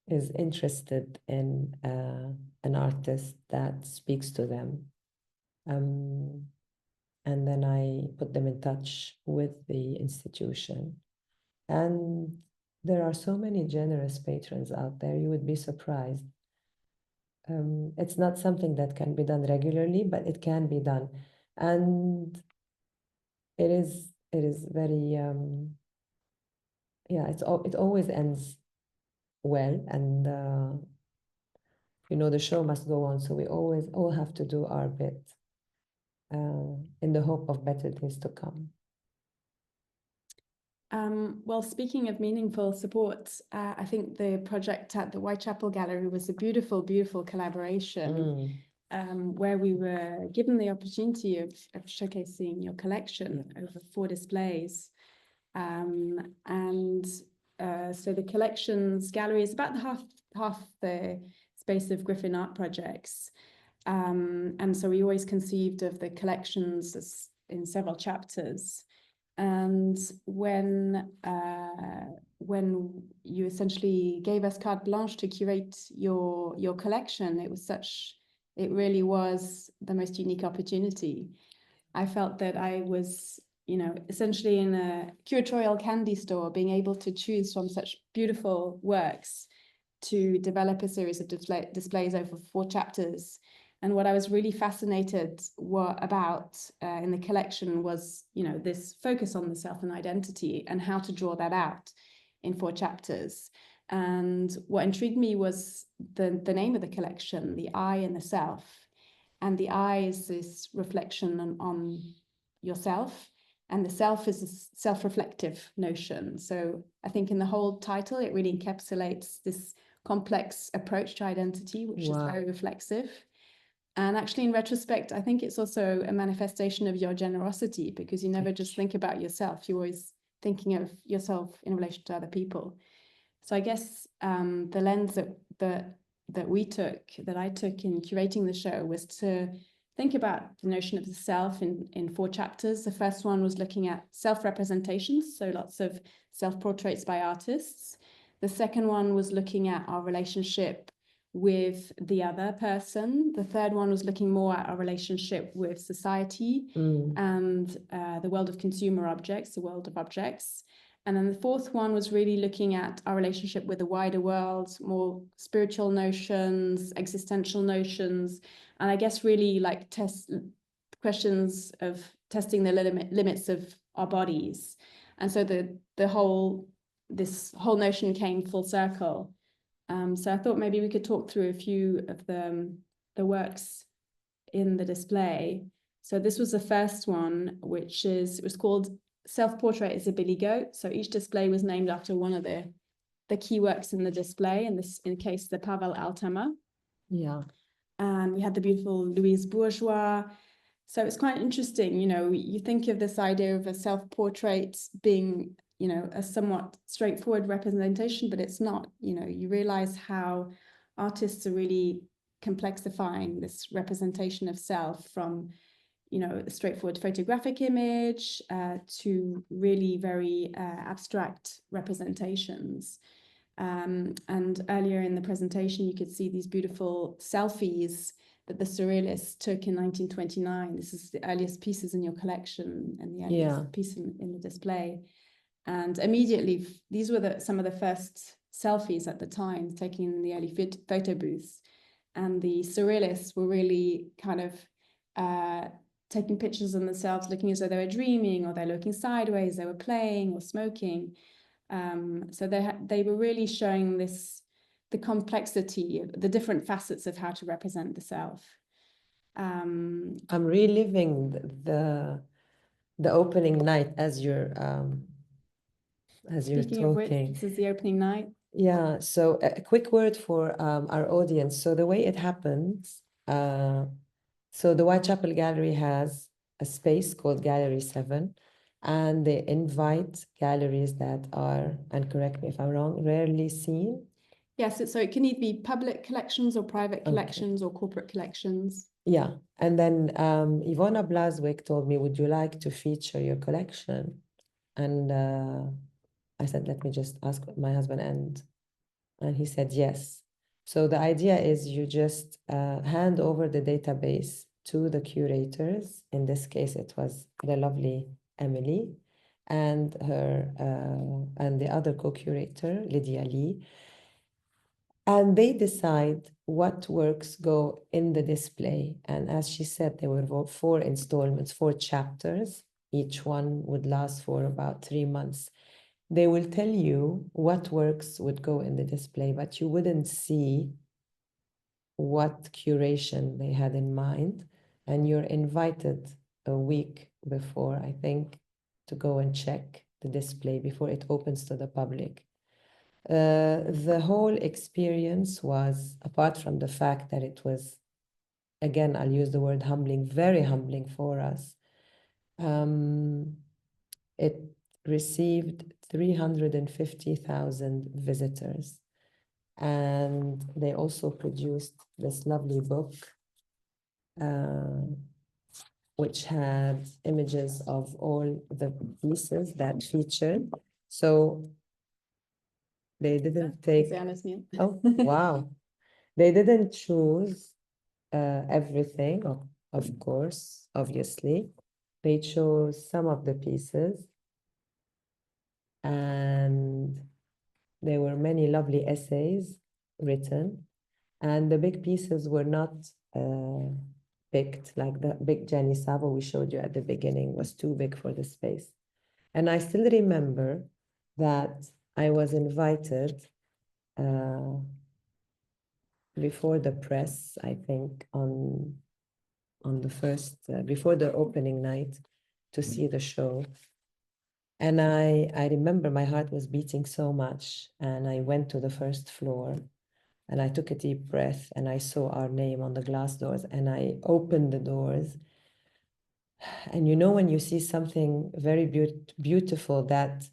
is interested in an artist that speaks to them. And then I put them in touch with the institution. And there are so many generous patrons out there, you would be surprised. It's not something that can be done regularly, but it can be done. And it is very, yeah, it always ends well. And, the show must go on. So we always all have to do our bit in the hope of better days to come. Well, speaking of meaningful support, I think the project at the Whitechapel Gallery was a beautiful, beautiful collaboration where we were given the opportunity of showcasing your collection over 4 displays. So the collections gallery is about half the space of Griffin Art Projects. And so we always conceived of the collections as in several chapters. And when you essentially gave us carte blanche to curate your collection, it really was the most unique opportunity. I felt that I was, essentially in a curatorial candy store, being able to choose from such beautiful works to develop a series of displays over 4 chapters. And what I was really fascinated about in the collection was, this focus on the self and identity and how to draw that out in 4 chapters. And what intrigued me was the name of the collection, the I and the self. And the I is this reflection on yourself, and the self is a self-reflective notion. So I think in the whole title, it really encapsulates this complex approach to identity, which is very reflexive. And actually, in retrospect, I think it's also a manifestation of your generosity, because you never just think about yourself. You're always thinking of yourself in relation to other people. So I guess the lens that I took in curating the show was to think about the notion of the self in 4 chapters. The first one was looking at self-representations, so lots of self-portraits by artists. The second one was looking at our relationship with the other person. The third one was looking more at our relationship with society and the world of consumer objects, the world of objects. And then the fourth one was really looking at our relationship with the wider world, more spiritual notions, existential notions, and I guess really like questions of testing the limits of our bodies. And so this whole notion came full circle. So I thought maybe we could talk through a few of the works in the display. So this was the first one, it was called Self-Portrait as a Billy Goat. So each display was named after one of the key works in the display, in the case, the Pavel Altama. Yeah. And we had the beautiful Louise Bourgeois. So it's quite interesting, you think of this idea of a self-portrait being, a somewhat straightforward representation, but it's not. You realize how artists are really complexifying this representation of self from, a straightforward photographic image to really very abstract representations. And earlier in the presentation, you could see these beautiful selfies that the Surrealists took in 1929. This is the earliest pieces in your collection and the earliest piece in the display. And immediately, these were some of the first selfies at the time, taking in the early photo booths. And the surrealists were really kind of taking pictures of themselves, looking as though they were dreaming, or they're looking sideways, they were playing or smoking. So they were really showing the complexity, the different facets of how to represent the self. I'm reliving the opening night as you're Speaking of which, talking. this is the opening night. Yeah, so a quick word for our audience. So the way it happens, so the Whitechapel Gallery has a space called Gallery 7, and they invite galleries that are, and correct me if I'm wrong, rarely seen. Yes, so it can either be public collections or private Okay. collections or corporate collections. Yeah, and then Ivona Blaswick told me, would you like to feature your collection? And I said, let me just ask my husband, and he said yes. So the idea is you just hand over the database to the curators. In this case, it was the lovely Emily and her and the other co-curator, Lydia Lee. And they decide what works go in the display. And as she said, there were 4 installments, 4 chapters. Each one would last for about 3 months. They will tell you what works would go in the display, but you wouldn't see what curation they had in mind. And you're invited a week before, I think, to go and check the display before it opens to the public. The whole experience was, apart from the fact that it was, again, I'll use the word humbling, very humbling for us. It received 350,000 visitors. And they also produced this lovely book, which had images of all the pieces that featured. So they didn't take, oh, wow. They didn't choose everything, of course, obviously. They chose some of the pieces, and there were many lovely essays written, and the big pieces were not picked, like the big Jenny Savo we showed you at the beginning was too big for the space. And I still remember that I was invited before the press, I think, on the first, before the opening night, to see the show. And I remember my heart was beating so much, and I went to the first floor, and I took a deep breath, and I saw our name on the glass doors, and I opened the doors. And you know, when you see something very beautiful that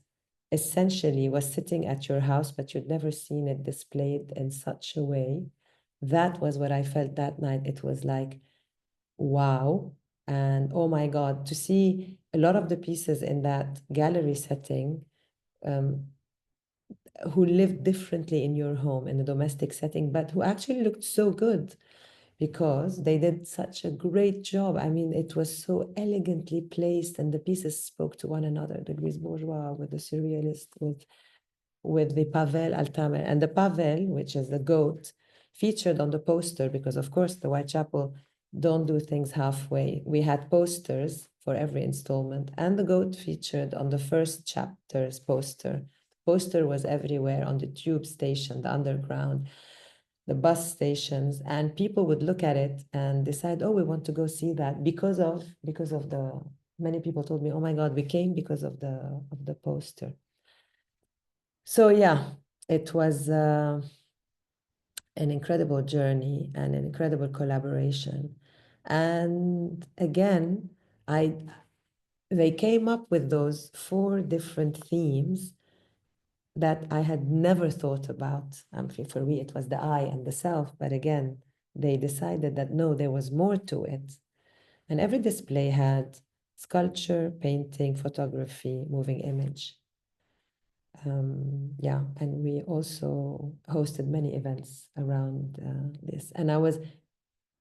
essentially was sitting at your house, but you'd never seen it displayed in such a way, that was what I felt that night. It was like, wow. And oh my God, to see a lot of the pieces in that gallery setting, who lived differently in your home, in the domestic setting, but who actually looked so good because they did such a great job. I mean, it was so elegantly placed, and the pieces spoke to one another, the Grise Bourgeois with the Surrealist, with the Pavel Altamer. And the Pavel, which is the goat, featured on the poster, because of course the Whitechapel don't do things halfway. We had posters for every installment, and the goat featured on the first chapter's poster. The poster was everywhere, on the tube station, the underground, the bus stations, and people would look at it and decide, oh, we want to go see that because of the, many people told me, oh my God, we came because of the poster. So yeah, it was an incredible journey and an incredible collaboration. And again, they came up with those 4 different themes that I had never thought about. For me, it was the I and the self, but again, they decided that no, there was more to it. And every display had sculpture, painting, photography, moving image. Yeah, and we also hosted many events around this. And I was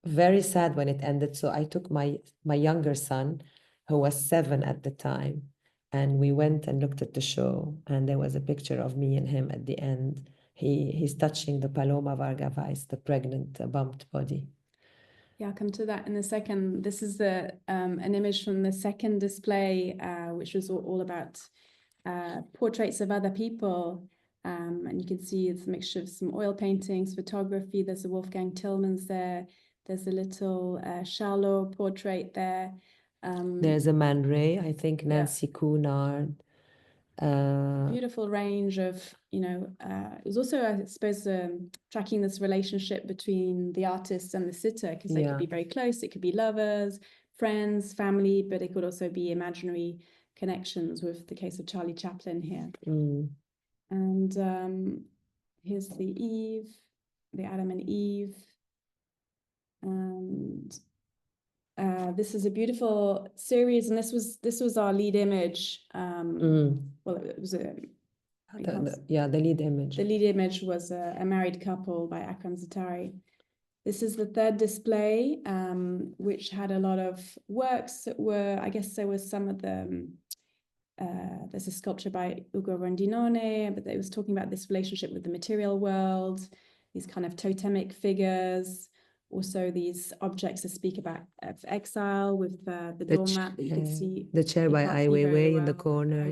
very sad when it ended. So I took my younger son, who was 7 at the time, and we went and looked at the show. And there was a picture of me and him at the end. he's touching the Paloma Varga Weiss, the pregnant bumped body. Yeah, I'll come to that in a second. This is an image from the second display, which was all about portraits of other people. And you can see it's a mixture of some oil paintings, photography. There's a Wolfgang Tillmans there. There's a little Charlot portrait there. There's a Man Ray, I think, Nancy Cunard. Beautiful range of, it was also, I suppose, tracking this relationship between the artist and the sitter, because they could be very close. It could be lovers, friends, family, but it could also be imaginary connections, with the case of Charlie Chaplin here. And here's the Adam and Eve. And this is a beautiful series, and this was our lead image. Well, it was the lead image. The lead image was a married couple by Akram Zatari. This is the third display, which had a lot of works that were, I guess there was some of the, there's a sculpture by Ugo Rondinone, but it was talking about this relationship with the material world, these kind of totemic figures, also these objects that speak about exile, with the doormat that you can see. The chair by Ai Weiwei in the corner,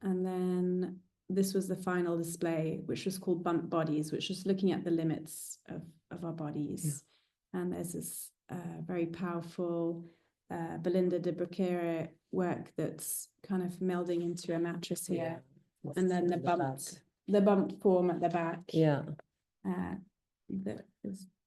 And then this was the final display, which was called Bump Bodies, which was looking at the limits of our bodies. And there's this very powerful Belinda de Broquere work that's kind of melding into a mattress here. And then the bumped form at the back.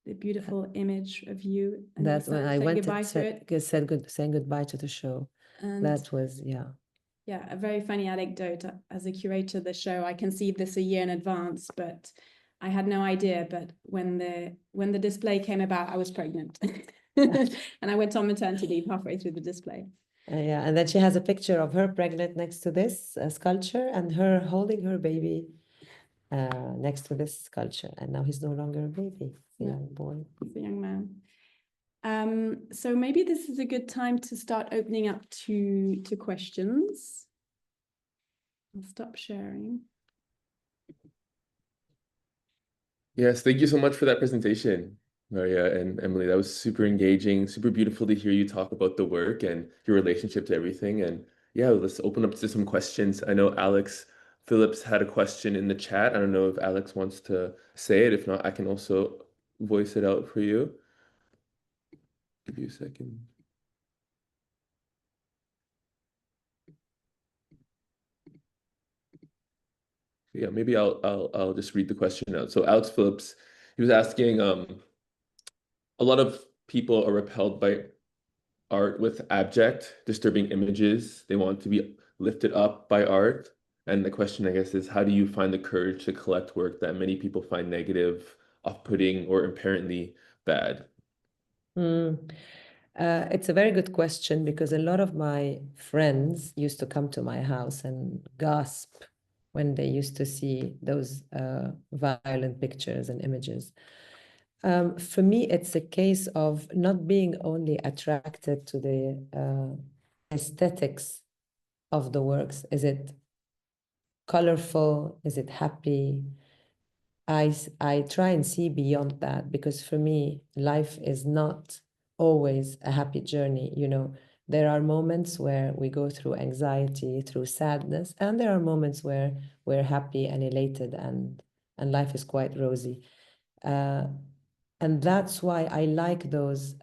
The beautiful image of you. And that's when I went to saying goodbye to the show. And that was, a very funny anecdote. As a curator of the show, I conceived this a year in advance, but I had no idea. But when the display came about, I was pregnant. And I went on maternity leave halfway through the display. And then she has a picture of her pregnant next to this sculpture, and her holding her baby next to this sculpture. And now he's no longer a baby, he's a young boy. He's a young man. So maybe this is a good time to start opening up to questions. I'll stop sharing. Yes, thank you so much for that presentation, Maria and Emily. That was super engaging, super beautiful to hear you talk about the work and your relationship to everything. And yeah, let's open up to some questions. I know Alex Phillips had a question in the chat. I don't know if Alex wants to say it. If not, I can also voice it out for you. Give you a second. Yeah, maybe I'll just read the question out. So Alex Phillips, he was asking, a lot of people are repelled by art with abject, disturbing images. They want to be lifted up by art. And the question, I guess, is how do you find the courage to collect work that many people find negative, off-putting, or apparently bad? It's a very good question, because a lot of my friends used to come to my house and gasp when they used to see those violent pictures and images. For me, it's a case of not being only attracted to the aesthetics of the works. Is it colorful? Is it happy? I try and see beyond that, because for me, life is not always a happy journey. There are moments where we go through anxiety, through sadness, and there are moments where we're happy and elated, and life is quite rosy. And that's why I like those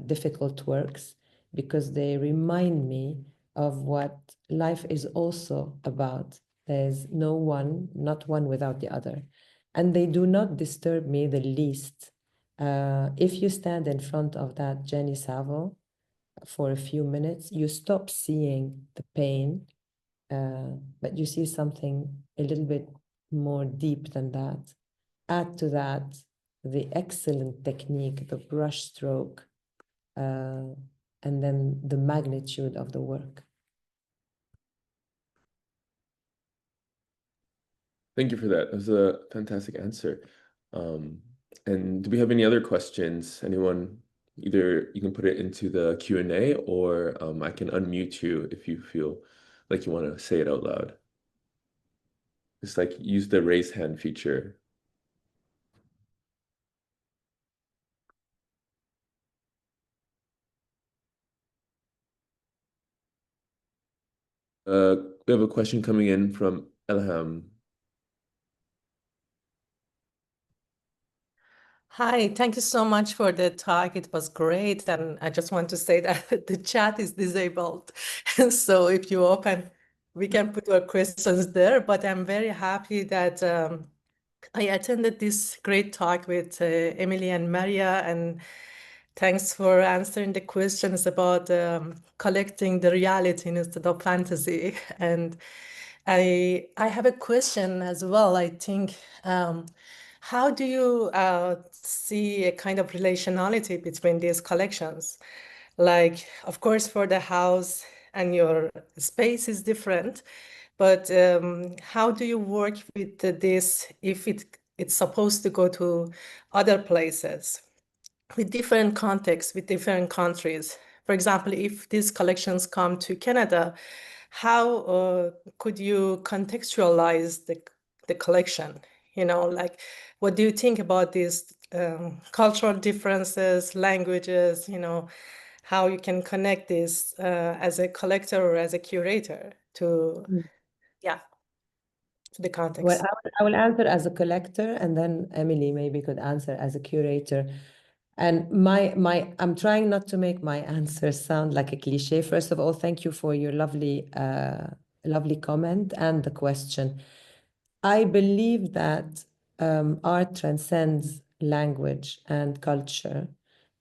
difficult works, because they remind me of what life is also about. There's not one without the other. And they do not disturb me the least. If you stand in front of that Jenny Savile for a few minutes, you stop seeing the pain, but you see something a little bit more deep than that. Add to that the excellent technique, the brush stroke, and then the magnitude of the work. Thank you for that. That was a fantastic answer. And do we have any other questions? Anyone? Either you can put it into the Q&A, or I can unmute you if you feel like you want to say it out loud. Just like use the raise hand feature. We have a question coming in from Elham. Hi, thank you so much for the talk. It was great. And I just want to say that the chat is disabled. So if you open, we can put our questions there. But I'm very happy that I attended this great talk with Emily and Maria. And thanks for answering the questions about collecting the reality instead of fantasy. And I have a question as well. I think, how do you see a kind of relationality between these collections? Like, of course, for the house and your space is different, but how do you work with this if it's supposed to go to other places with different contexts, with different countries? For example, if these collections come to Canada, how could you contextualize the collection? You know, like, what do you think about these cultural differences, languages, you know, how you can connect this as a collector or as a curator to, yeah, to the Well, context? I will answer as a collector, and then Emily maybe could answer as a curator. And I'm trying not to make my answer sound like a cliche. First of all, thank you for your lovely comment and the question. I believe that art transcends language and culture.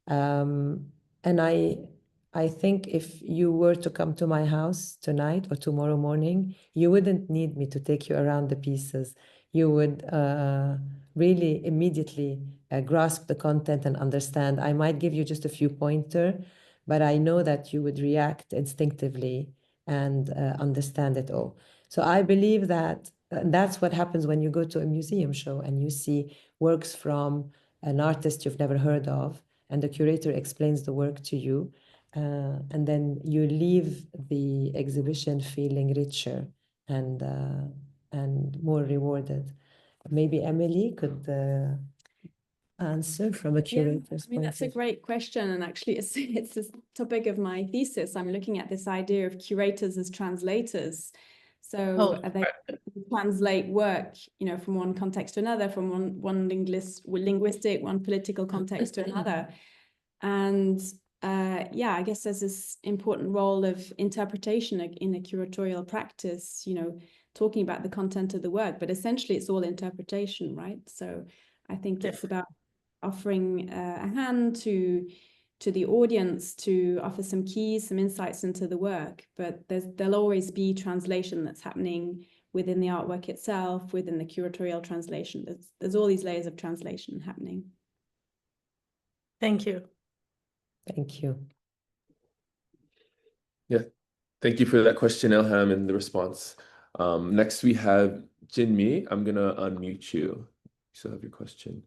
And I think if you were to come to my house tonight or tomorrow morning, you wouldn't need me to take you around the pieces. You would really immediately grasp the content and understand. I might give you just a few pointers, but I know that you would react instinctively and understand it all. So I believe that that's what happens when you go to a museum show and you see works from an artist you've never heard of, and the curator explains the work to you, and then you leave the exhibition feeling richer and more rewarded. Maybe Emily could answer from a curator's I mean, point that's a of view. great question. And actually, it's the topic of my thesis. I'm looking at this idea of curators as translators. So they translate work, you know, from one context to another, from one linguistic, one political context to another. And yeah, I guess there's this important role of interpretation in a curatorial practice, you know, talking about the content of the work, but essentially it's all interpretation, right? So I think it's about offering a hand to the audience to offer some keys, some insights into the work, but there'll always be translation that's happening within the artwork itself, within the curatorial translation. There's all these layers of translation happening. Thank you. Thank you. Yeah, thank you for that question, Elham, and the response. Next we have Jinmi. I'm gonna unmute you. You still have your question.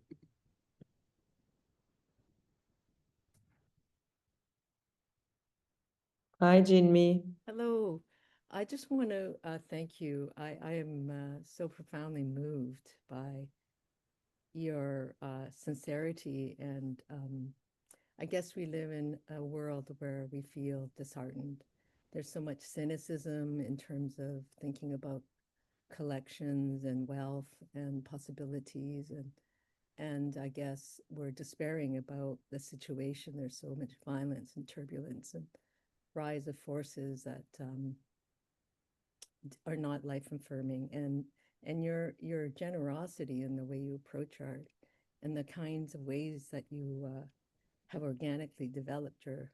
Hi, Jinmi. Hello. I just want to thank you. I am so profoundly moved by your sincerity. And I guess we live in a world where we feel disheartened. There's so much cynicism in terms of thinking about collections and wealth and possibilities. And I guess we're despairing about the situation. There's so much violence and turbulence and rise of forces that are not life affirming, and your generosity in the way you approach art and the kinds of ways that you have organically developed your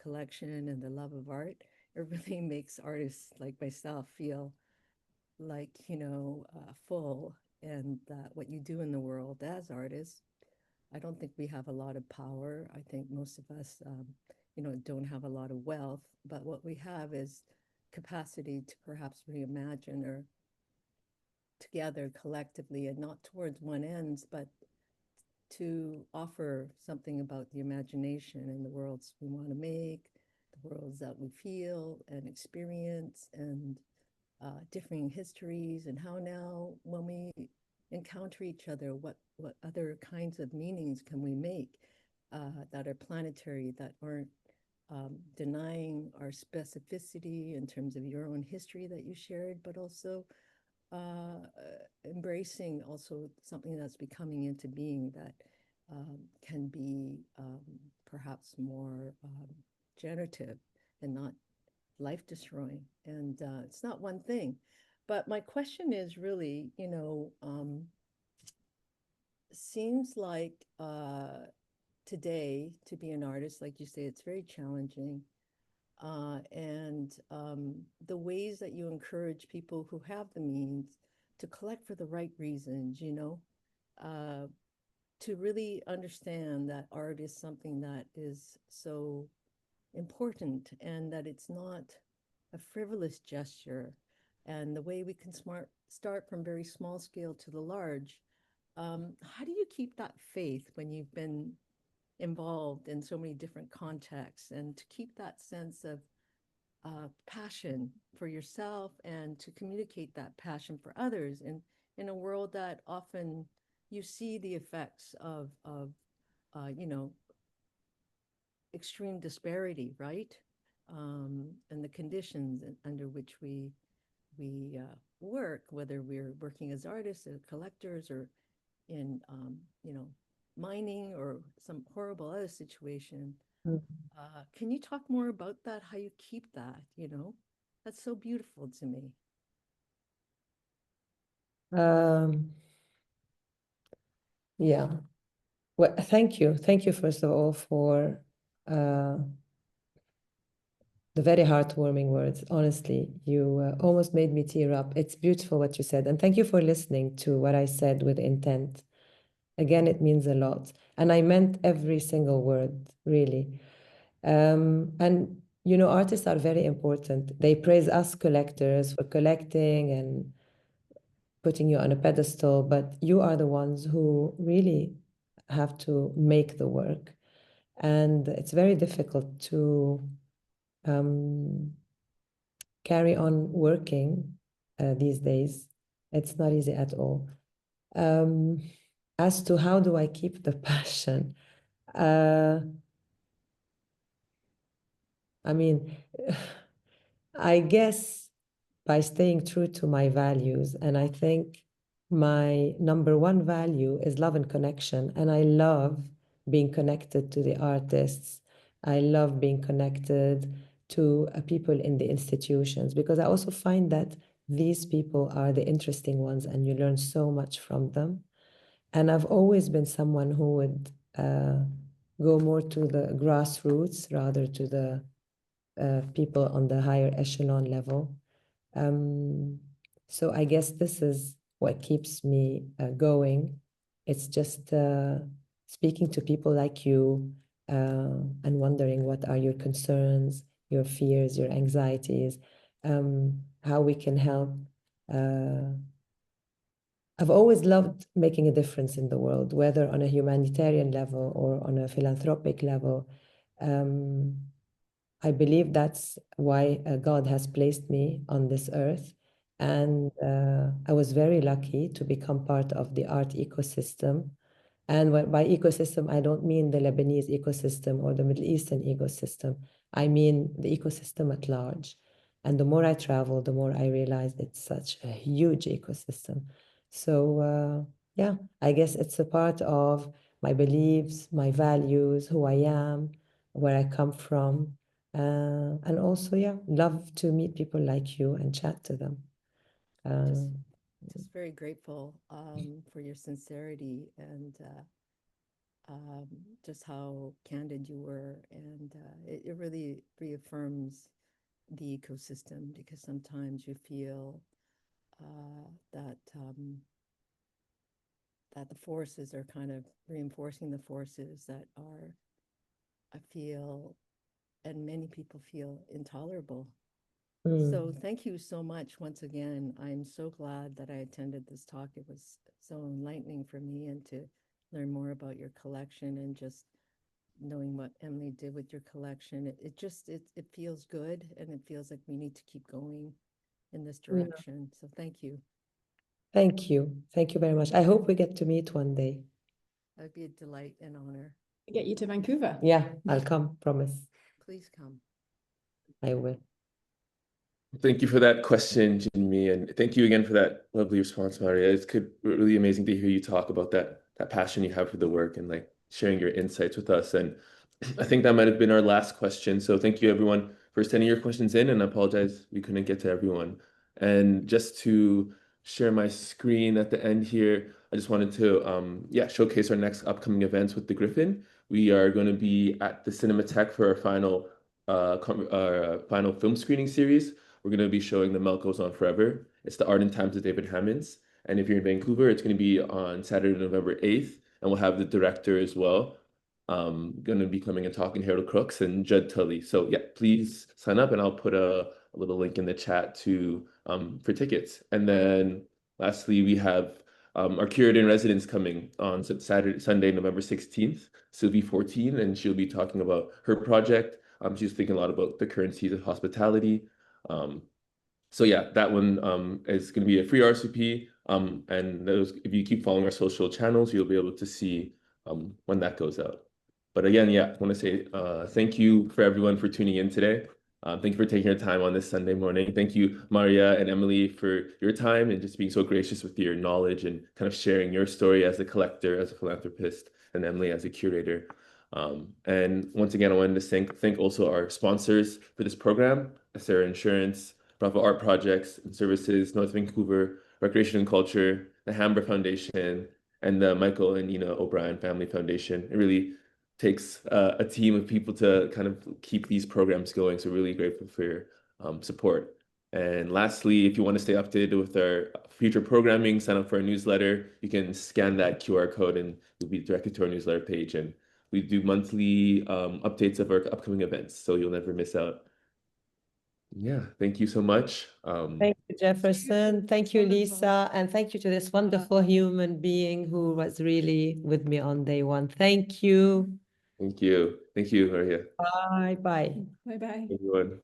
collection and the love of art, it really makes artists like myself feel like, you know, full, and that what you do in the world as artists, I don't think we have a lot of power. I think most of us, you know, don't have a lot of wealth, but what we have is capacity to perhaps reimagine or together collectively, and not towards one ends, but to offer something about the imagination and the worlds we want to make, the worlds that we feel and experience, and differing histories, and how now when we encounter each other, what other kinds of meanings can we make that are planetary, that aren't denying our specificity in terms of your own history that you shared, but also embracing also something that's becoming into being that can be perhaps more generative and not life destroying. And it's not one thing. But my question is really, seems like today to be an artist, like you say, it's very challenging. And the ways that you encourage people who have the means to collect for the right reasons, to really understand that art is something that is so important and that it's not a frivolous gesture. And the way we can start from very small scale to the large. How do you keep that faith when you've been involved in so many different contexts, and to keep that sense of passion for yourself and to communicate that passion for others in a world that often you see the effects of extreme disparity, right? And the conditions under which we work, whether we're working as artists or collectors or in mining or some horrible other situation. Can you talk more about that? How you keep that? That's so beautiful to me. Yeah. Well, thank you. Thank you, first of all, for the very heartwarming words. Honestly, you almost made me tear up. It's beautiful what you said. And thank you for listening to what I said with intent. Again, it means a lot. And I meant every single word, really. And, artists are very important. They praise us collectors for collecting and putting you on a pedestal, but you are the ones who really have to make the work. And it's very difficult to carry on working these days. It's not easy at all. As to how do I keep the passion? I mean, I guess by staying true to my values, and I think my number one value is love and connection, and I love being connected to the artists. I love being connected to people in the institutions, because I also find that these people are the interesting ones and you learn so much from them. And I've always been someone who would go more to the grassroots rather to the people on the higher echelon level. So I guess this is what keeps me going. It's just speaking to people like you and wondering what are your concerns, your fears, your anxieties, how we can help. I've always loved making a difference in the world, whether on a humanitarian level or on a philanthropic level. I believe that's why God has placed me on this earth. And I was very lucky to become part of the art ecosystem. And by ecosystem, I don't mean the Lebanese ecosystem or the Middle Eastern ecosystem. I mean the ecosystem at large. And the more I travel, the more I realize it's such a huge ecosystem. So yeah, I guess it's a part of my beliefs, my values, who I am, where I come from. And also, yeah, love to meet people like you and chat to them. Just very grateful for your sincerity and just how candid you were. And it really reaffirms the ecosystem, because sometimes you feel that that the forces are kind of reinforcing the forces that are, I feel, and many people feel, intolerable. So thank you so much once again. I'm so glad that I attended this talk. It was so enlightening for me, and to learn more about your collection and just knowing what Emily did with your collection. It feels good, and it feels like we need to keep going in this Yeah. direction. So thank you. Thank you. Thank you very much. I hope we get to meet one day. That would be a delight and honor. Get you to Vancouver. Yeah, I'll come, promise. Please come. I will. Thank you for that question, Jinmi, and thank you again for that lovely response, Maria. It's really amazing to hear you talk about that passion you have for the work and like sharing your insights with us. And I think that might have been our last question. So thank you everyone for sending your questions in, and I apologize we couldn't get to everyone. And just to share my screen at the end here, I just wanted to showcase our next upcoming events with the Griffin. We are going to be at the Cinematheque for our final film screening series. We're going to be showing The Milk Goes On Forever. It's the Art and Times of David Hammonds. And if you're in Vancouver, it's going to be on Saturday, November 8th. And we'll have the director as well. Going to be coming and talking, Harold Crooks and Judd Tully. So yeah, please sign up, and I'll put a little link in the chat for tickets. And then lastly, we have our curator in residence coming on Sunday, November 16th, Sylvie 14, and she'll be talking about her project. She's thinking a lot about the currencies of hospitality. So yeah, that one is going to be a free RSVP. And if you keep following our social channels, you'll be able to see when that goes out. But again, yeah, I want to say thank you for everyone for tuning in today. Thank you for taking your time on this Sunday morning. Thank you, Maria and Emily, for your time and just being so gracious with your knowledge and kind of sharing your story as a collector, as a philanthropist, and Emily as a curator. And once again, I wanted to thank also our sponsors for this program, Sarah Insurance, Bravo Art Projects and Services, North Vancouver, Recreation and Culture, the Hamber Foundation, and the Michael and Nina O'Brien Family Foundation. It really takes a team of people to kind of keep these programs going. So really grateful for your support. And lastly, if you want to stay updated with our future programming, sign up for our newsletter. You can scan that QR code and you'll be directed to our newsletter page. And we do monthly updates of our upcoming events, so you'll never miss out. Yeah, thank you so much. Thank you, Jefferson. Thank you, Lisa. And thank you to this wonderful human being who was really with me on day one. Thank you. Thank you. Thank you, Maria. Bye. Bye. Bye-bye. Everyone.